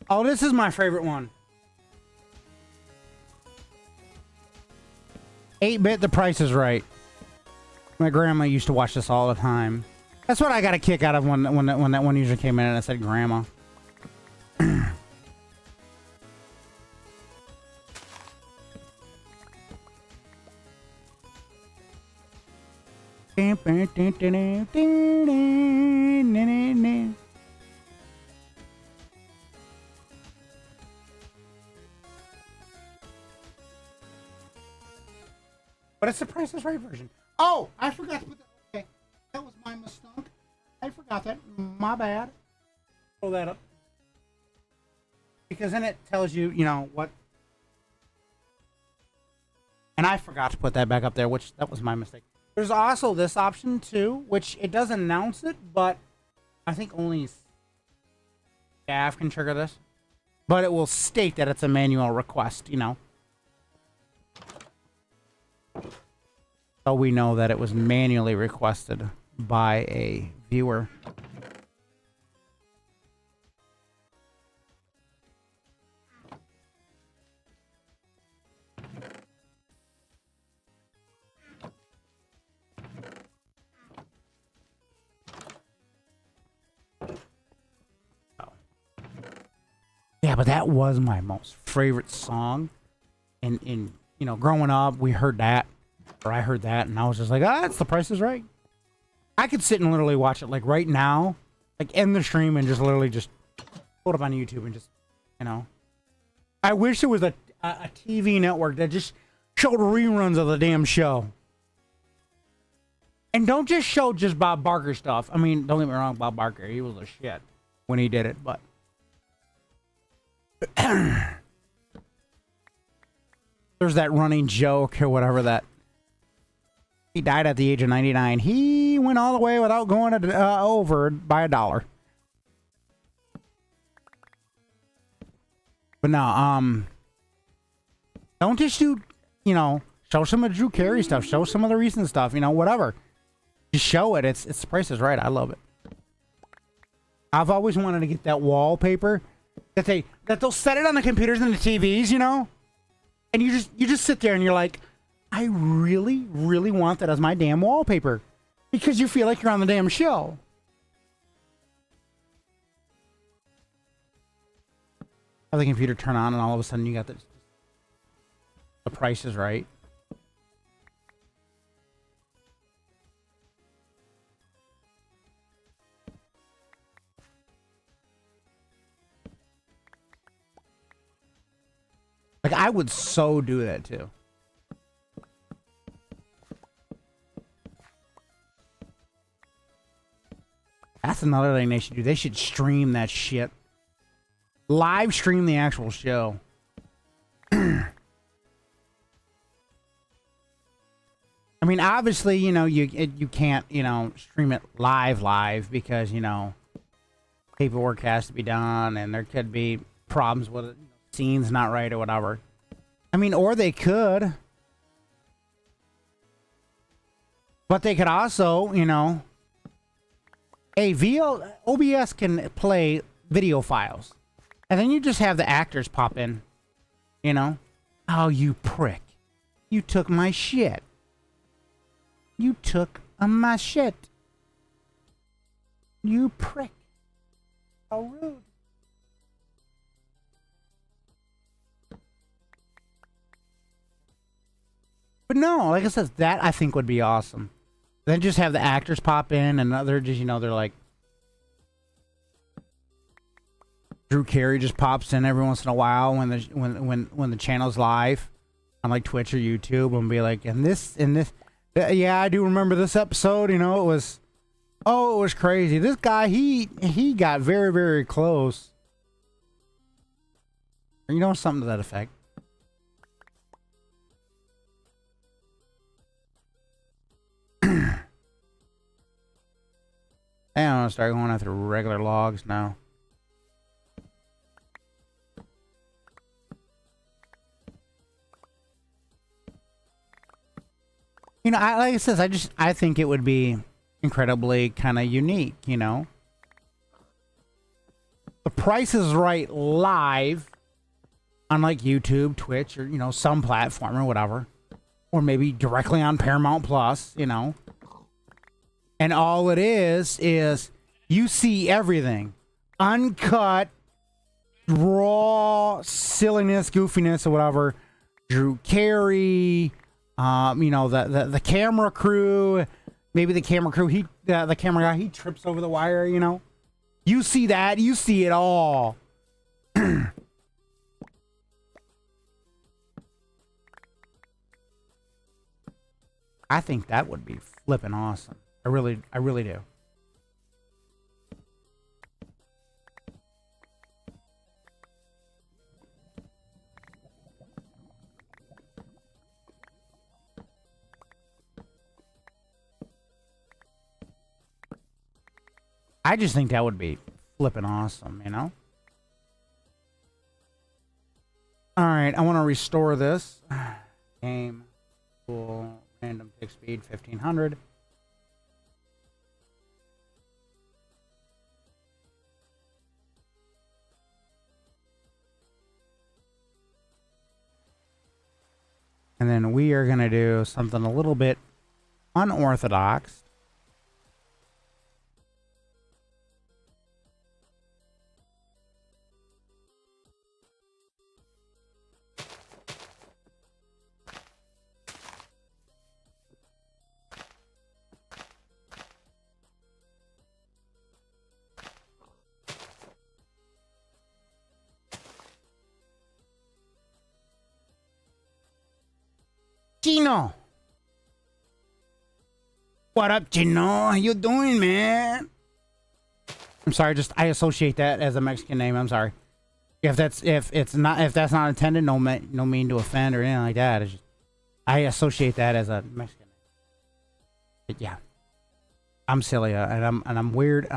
Oh, this is my favorite one. 8-Bit, The Price is Right. My grandma used to watch this all the time. That's what I got a kick out of when that one user came in and I said grandma. But it's the Price is Right version. Oh, I forgot to put that. Okay, that was my mistake. I forgot that. My bad. Pull that up. Because then it tells you, you know, what. And I forgot to put that back up there, which that was my mistake. There's also this option too, which it doesn't announce it, but I think only staff can trigger this. But it will state that it's a manual request, you know. So we know that it was manually requested by a viewer. Yeah, but that was my most favorite song. And you know, growing up, we heard that. Or I heard that, and I was just like, it's The Price is Right. I could sit and literally watch it, like, right now. Like, end the stream and just literally just pull it up on YouTube and just, you know. I wish there was a TV network that just showed reruns of the damn show. And don't just show just Bob Barker stuff. I mean, don't get me wrong, Bob Barker, he was a shit when he did it, but... There's that running joke or whatever that he died at the age of 99. He went all the way without going over by $1. But no, don't just do, you know, show some of Drew Carey stuff, show some of the recent stuff, you know, whatever. Just show it. It's The Price is Right. I love it. I've always wanted to get that wallpaper that they'll set it on the computers and the TVs, you know, and you just sit there and you're like, I really, really want that as my damn wallpaper, because you feel like you're on the damn show. Have the computer turn on and all of a sudden you got this. The Price is Right. Like, I would so do that too. That's another thing they should do. They should stream that shit. Live stream the actual show. I mean, obviously, you know, you can't, you know, stream it live because, you know, paperwork has to be done and there could be problems with it. Scene's not right or whatever. I mean, or they could. But they could also, you know, OBS can play video files. And then you just have the actors pop in. You know? Oh, you prick. You took my shit. You took my shit. You prick. How rude. But no, like I said, that I think would be awesome. Then just have the actors pop in and they're just, you know, they're like... Drew Carey just pops in every once in a while when the channel's live on like Twitch or YouTube and be like, and this, yeah, I do remember this episode, you know, it was crazy. This guy, he got very, very close. You know, something to that effect. I'm gonna start going after regular logs now. You know, like I said, I think it would be incredibly kind of unique, you know. The Price is Right live on like YouTube, Twitch, or some platform or whatever, or maybe directly on Paramount Plus, and all it is you see everything uncut, raw silliness, goofiness, or whatever. Drew Carey, the camera crew, maybe the camera crew, the camera guy, he trips over the wire, You see that, you see it all. I think that would be flipping awesome. I really do. I just think that would be flipping awesome, All right, I want to restore this. Game, cool, random tick speed, 1500. And then we are going to do something a little bit unorthodox. Chino. What up, Chino? How you doing, man? I'm sorry, I associate that as a Mexican name. I'm sorry. If that's not intended, no mean to offend or anything like that. It's just, I associate that as a Mexican name. But yeah. I'm silly and I'm weird.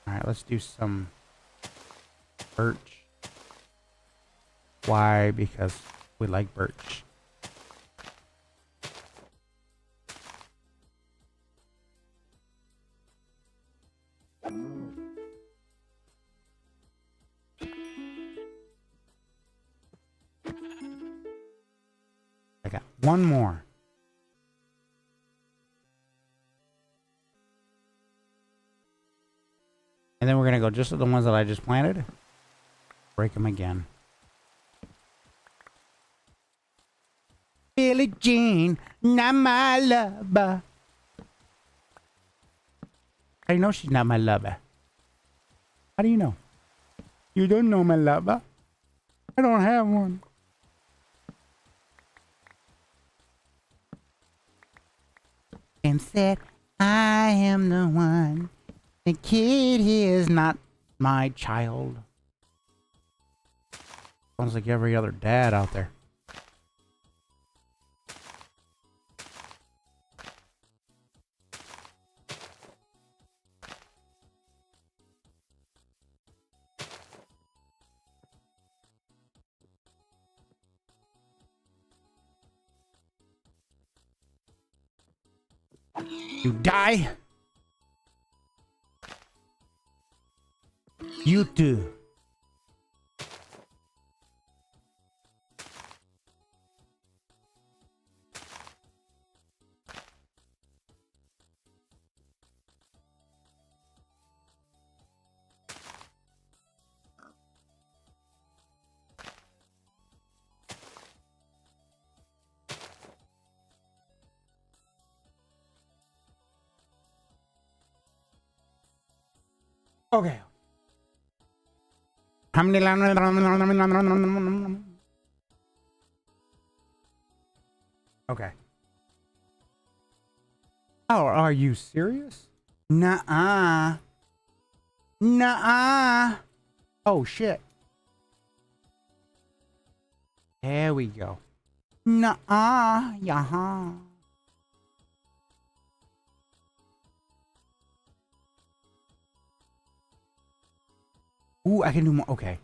Alright, let's do some birch. Why? Because we like birch. I got one more. And then we're going to go just to the ones that I just planted. Break them again. Billie Jean, not my lover. How do you know she's not my lover? How do you know? You don't know my lover. I don't have one. And said, I am the one. The kid here is not my child. Sounds like every other dad out there. You die. You too. Okay. How many? Okay. Oh, are you serious? Nuh-uh. Nuh-uh. Oh, shit. There we go. Nuh-uh. Yaha. Ooh, I can do more. Okay.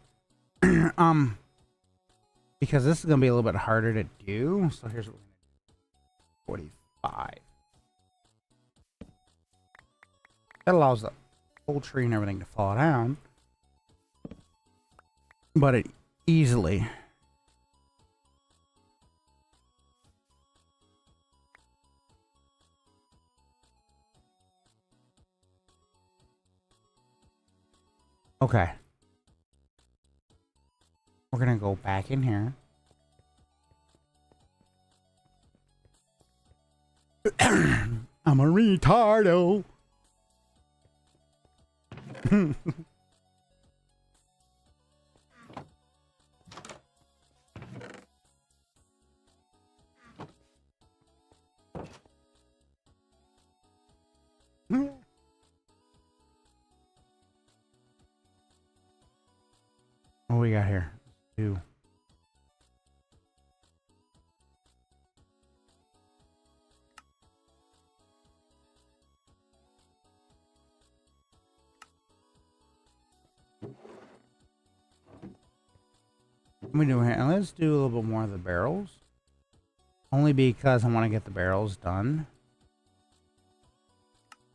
because this is going to be a little bit harder to do. So here's what we're going to do. 45. That allows the whole tree and everything to fall down. But it easily... Okay. We're going to go back in here. I'm a retardo. What we got here? 2. What we doing here? And let's do a little bit more of the barrels. Only because I want to get the barrels done.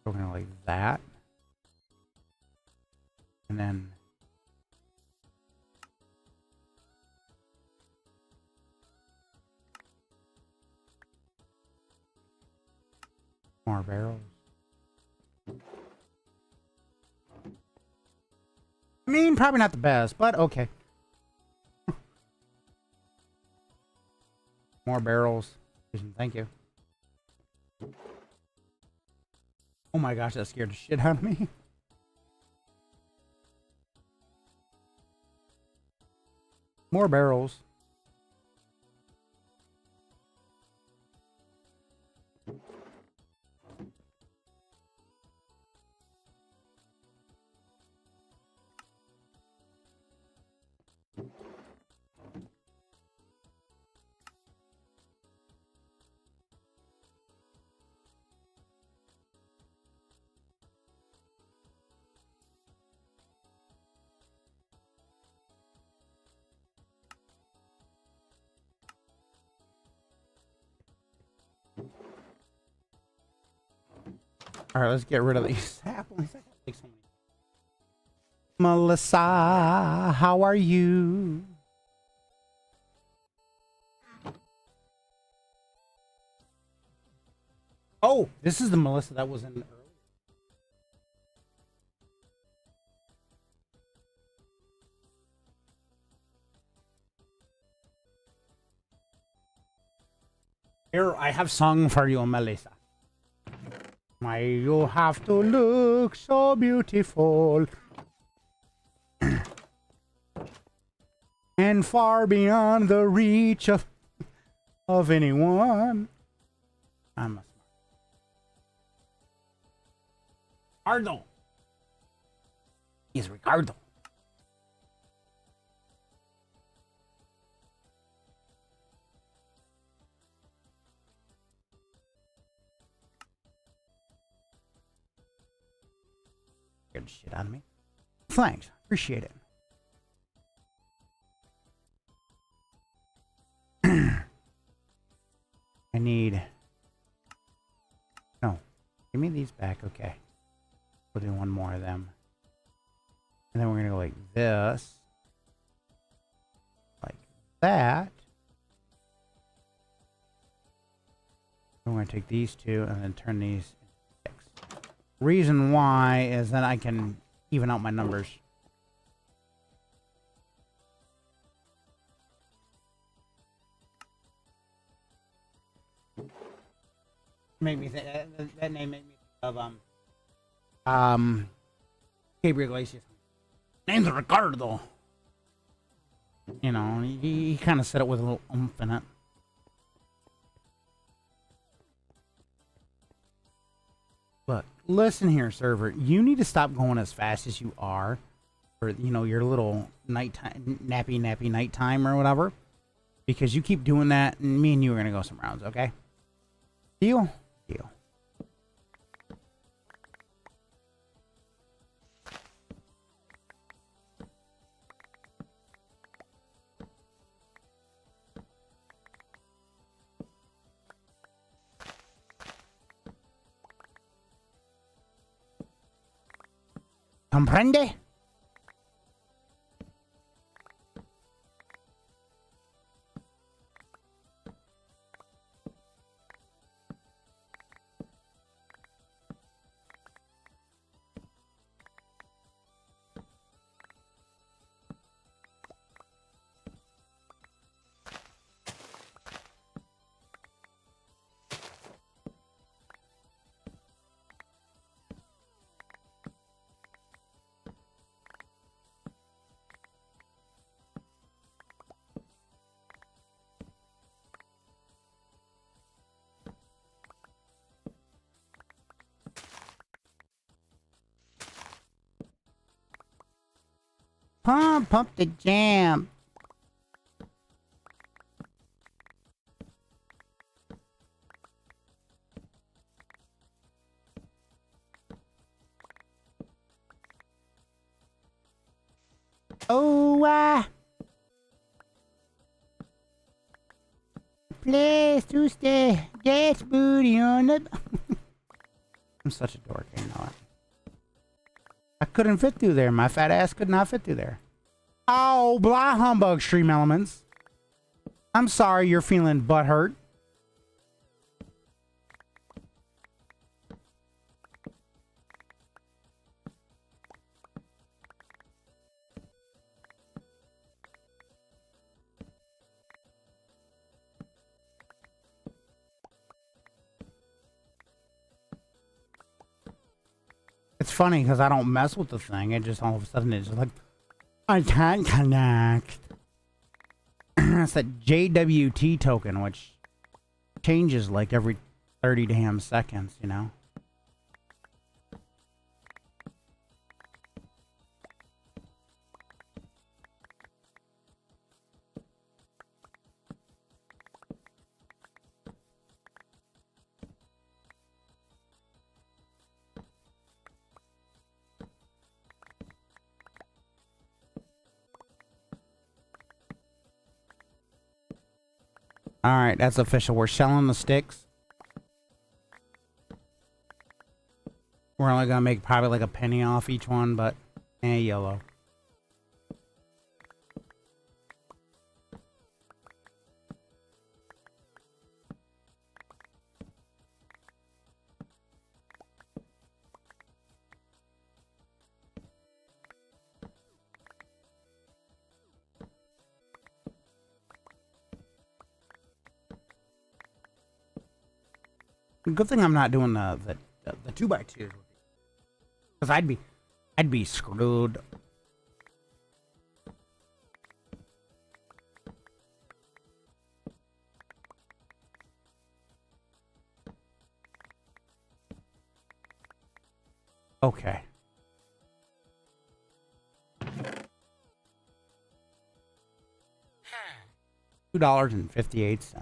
We're gonna like that. And then more barrels. I mean, probably not the best, but okay. More barrels. Thank you. Oh my gosh, that scared the shit out of me. More barrels. All right, let's get rid of these saplings. I gotta take so many. Melissa, how are you? Oh, this is the Melissa that was in earlier. Here, I have sung for you, Melissa. Why you have to look so beautiful and far beyond the reach of anyone. I'm a Ricardo. He's Ricardo. Scared the shit out of me. Thanks. Appreciate it. I need... No. Give me these back. Okay. We'll do one more of them. And then we're going to go like this. Like that. I'm going to take these two and then turn these into 6. Reason why is that I can even out my numbers. Make me think that name made me think of Gabriel Iglesias. Name's Ricardo. You know, he kind of said it with a little oomph in it. Look, listen here, server. You need to stop going as fast as you are for, you know, your little nighttime, nappy nighttime or whatever. Because you keep doing that, and me and you are going to go some rounds, okay? Deal? Deal. Comprende? Pump the jam. Oh, place to stay. Get booty on the. I'm such a dork, you know it. I couldn't fit through there. My fat ass could not fit through there. Oh, blah humbug, Stream Elements. I'm sorry you're feeling butthurt. It's funny because I don't mess with the thing. It just all of a sudden it's just like, I can't connect. It's that JWT token, which changes like every 30 damn seconds, you know? All right, that's official. We're selling the sticks. We're only gonna make probably like a penny off each one, but yellow. Good thing I'm not doing the 2x2s, because I'd be screwed. Okay. $2.58.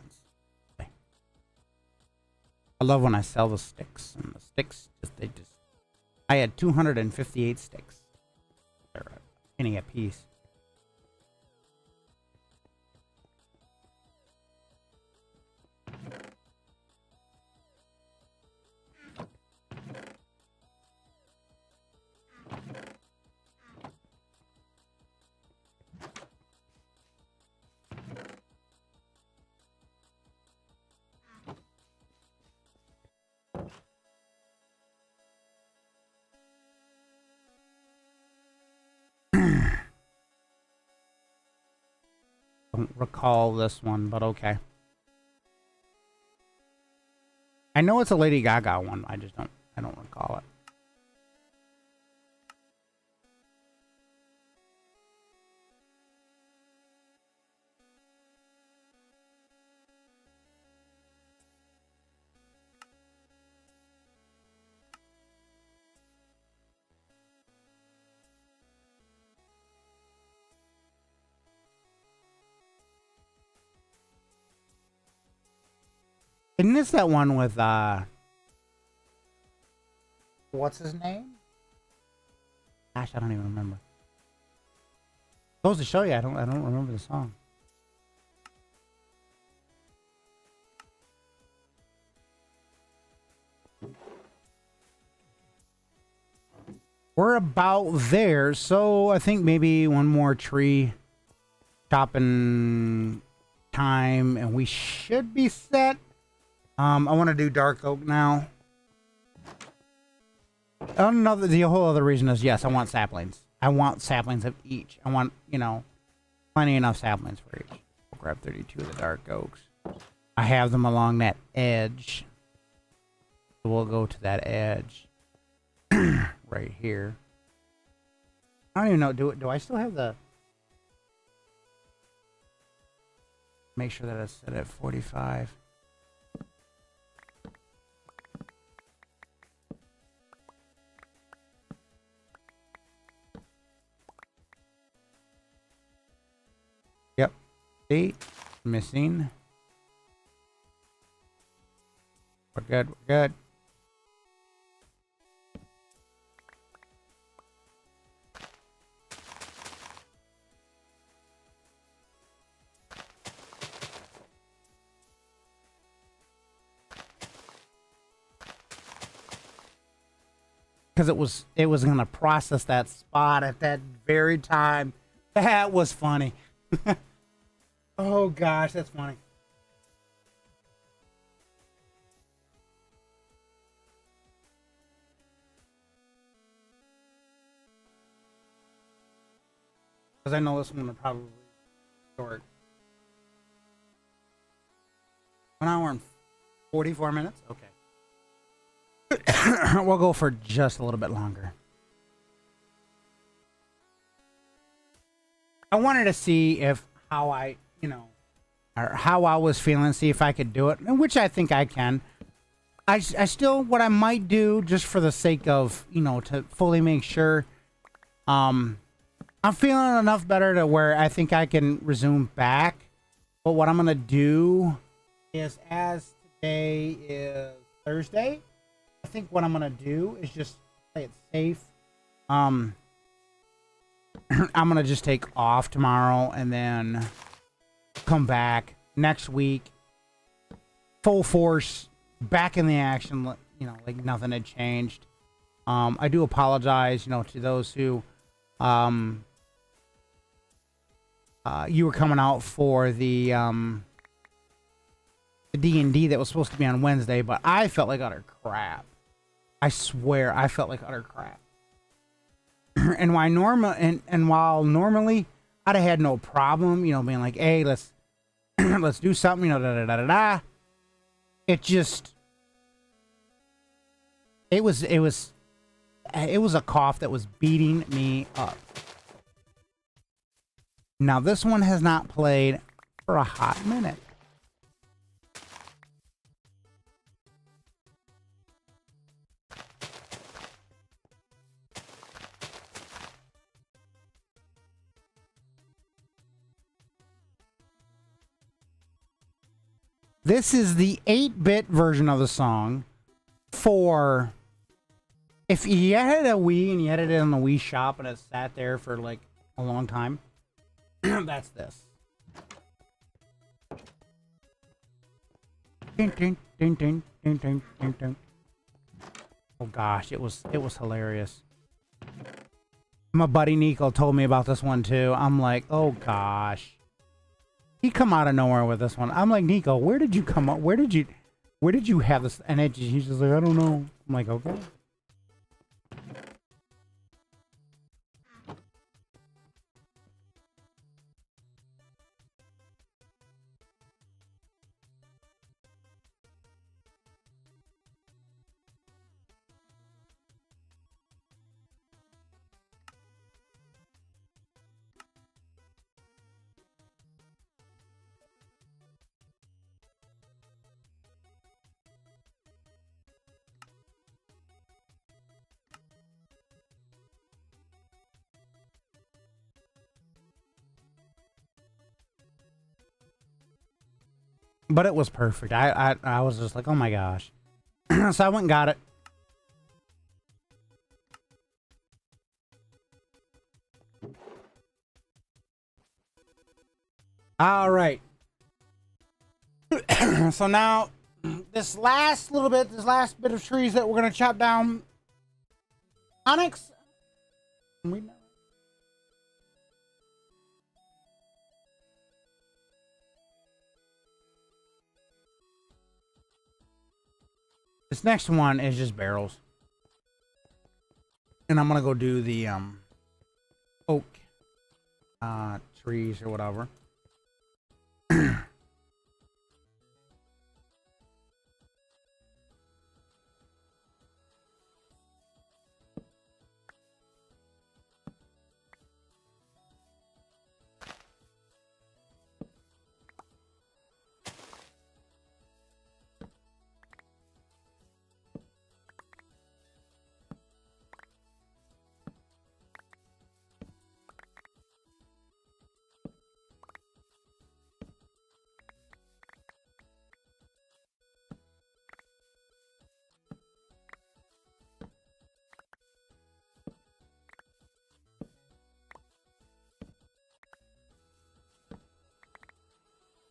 I love when I sell the sticks, and the sticks I had 258 sticks. They're a penny a piece. Don't recall this one, but okay. I know it's a Lady Gaga one. I don't recall it. Isn't this that one with what's his name? Gosh, I don't even remember. Goes to show you, I don't remember the song. we're about there. So I think maybe one more tree chopping time and we should be set. I want to do dark oak now. Another, the whole other reason is, yes, I want saplings. I want saplings of each. I want, you know, plenty enough saplings for each. We'll grab 32 of the dark oaks. I have them along that edge. So we'll go to that edge right here. I don't even know. Do I still have the? Make sure that it's set at 45. Yep. See? Missing. We're good. We're good. Because it was gonna process that spot at that very time. That was funny. Oh gosh, that's funny. Because I know this one will probably short. 1 hour and 44 minutes? Okay. We'll go for just a little bit longer. I wanted to see if how I, you know, or how I was feeling, see if I could do it, which I think I can. I still, what I might do, just for the sake of, you know, to fully make sure, I'm feeling enough better to where I think I can resume back. But what I'm going to do is, as today is Thursday, I think what I'm going to do is just play it safe. I'm going to just take off tomorrow and then come back next week. Full force, back in the action, you know, like nothing had changed. I do apologize, you know, to those who, you were coming out for the D&D that was supposed to be on Wednesday, but I felt like utter crap. I swear, I felt like utter crap. And while normally I'd have had no problem, you know, being like, hey, let's let's do something, you know, da da da da da. It was a cough that was beating me up. Now this one has not played for a hot minute. This is the 8-bit version of the song for if you had a Wii and you had it in the Wii shop and it sat there for like a long time. That's this. Oh gosh, it was hilarious. My buddy Nico told me about this one too. I'm like, oh gosh. He come out of nowhere with this one. I'm like, Nico, where did you come up? Where did you have this? And he's just like, I don't know. I'm like, okay. But it was perfect. I was just like, oh my gosh. So I went and got it. All right. So now this last bit of trees that we're going to chop down, onyx, We know. This next one is just barrels. And I'm gonna go do the oak trees or whatever.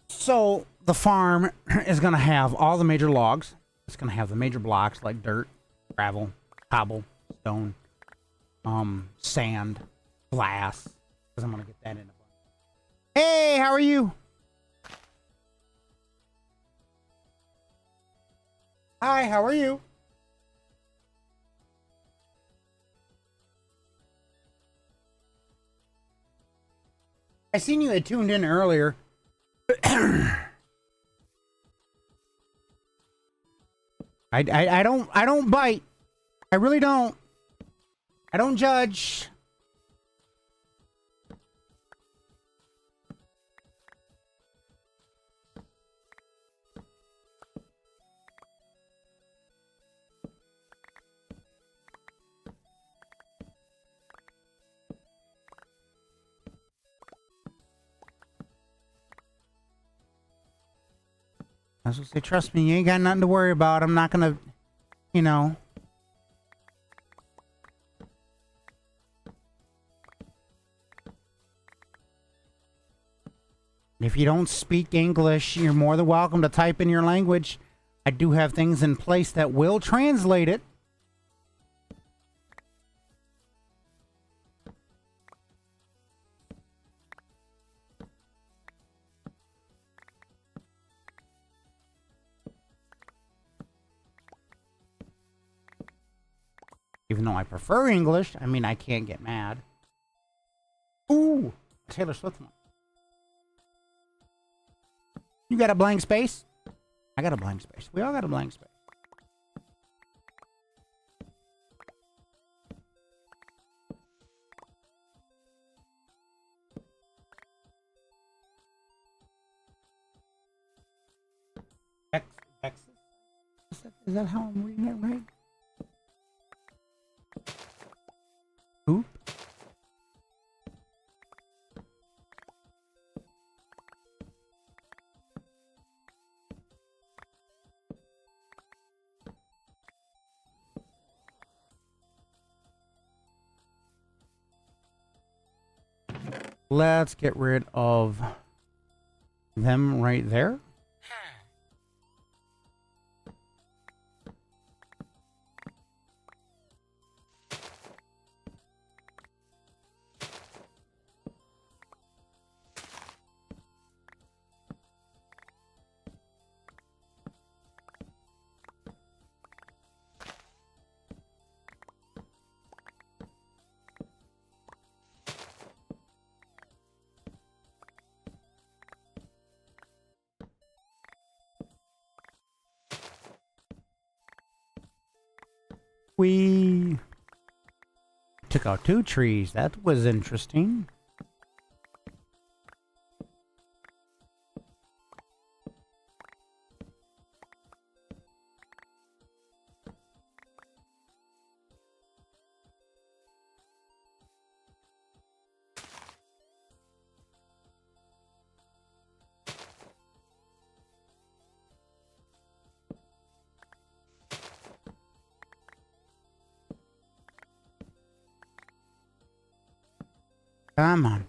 So the farm is going to have all the major logs. It's going to have the major blocks like dirt, gravel, cobble, stone, sand, glass. Because I'm going to get that in a bunch. Hey, how are you? Hi, how are you? I seen you had tuned in earlier. I don't bite. I really don't. I don't judge. I was gonna say, trust me, you ain't got nothing to worry about. I'm not gonna, you know. If you don't speak English, you're more than welcome to type in your language. I do have things in place that will translate it. Even though I prefer English, I mean, I can't get mad. Ooh, Taylor Swift one. You got a blank space? I got a blank space. We all got a blank space. Texas? Is that how I'm reading it right? Who? Let's get rid of them right there. We took out 2 trees. That was interesting. Come on.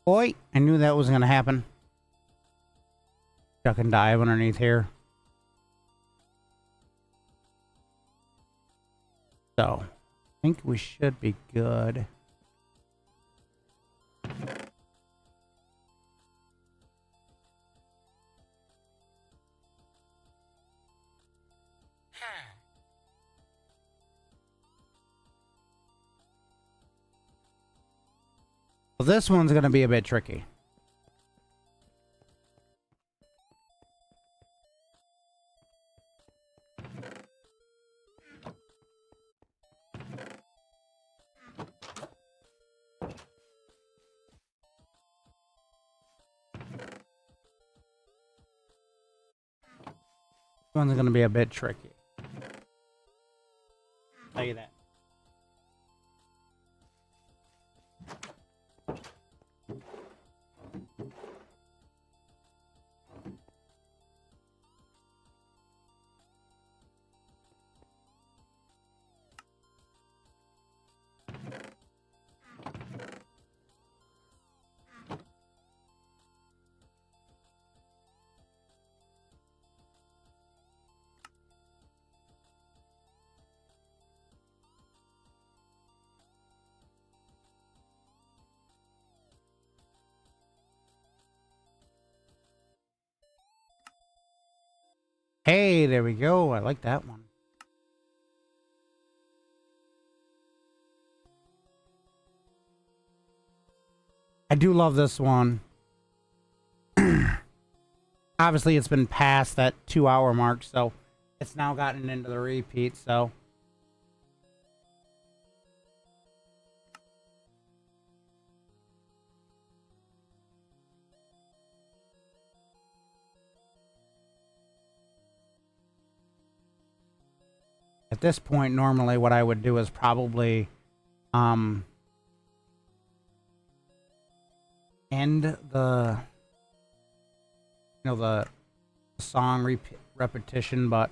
Boy, I knew that was going to happen. duck and dive underneath here. So, I think we should be good. Well, this one's going to be a bit tricky. This one's going to be a bit tricky. I'll tell you that. Hey, there we go. I like that one. I do love this one. Obviously, it's been past that 2-hour mark, so it's now gotten into the repeat, so. At this point, normally what I would do is probably end the the song repetition, but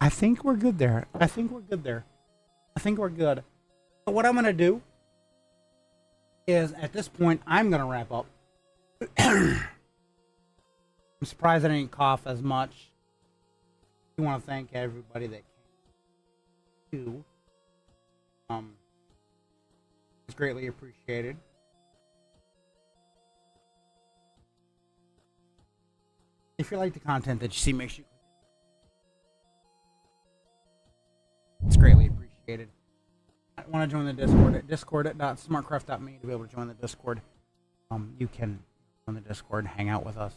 I think we're good there. I think we're good there. I think we're good. So what I'm going to do is, at this point, I'm going to wrap up. I'm surprised I didn't cough as much. I want to thank everybody that came to. It's greatly appreciated. If you like the content that you see, make sure you it's greatly appreciated. I want to join the Discord at discord.smartcraft.me to be able to join the Discord. You can join the Discord, hang out with us,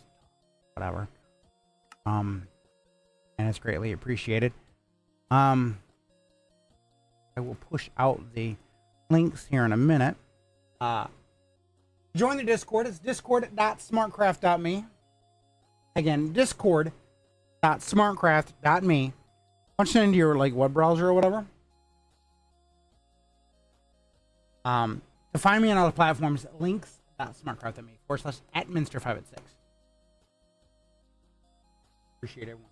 whatever. And it's greatly appreciated. I will push out the links here in a minute. Join the Discord. It's discord.smartcraft.me. Again, discord.smartcraft.me. Punch it into your web browser or whatever. To find me on other platforms, links.smartcraft.me/@Minster586. Appreciate everyone.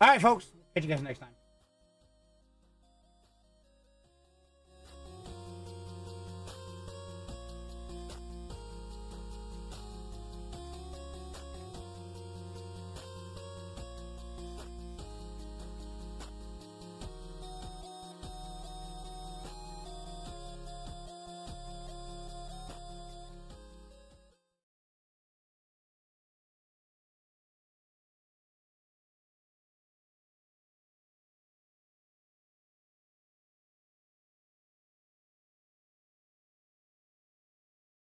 All right, folks. Catch you guys next time.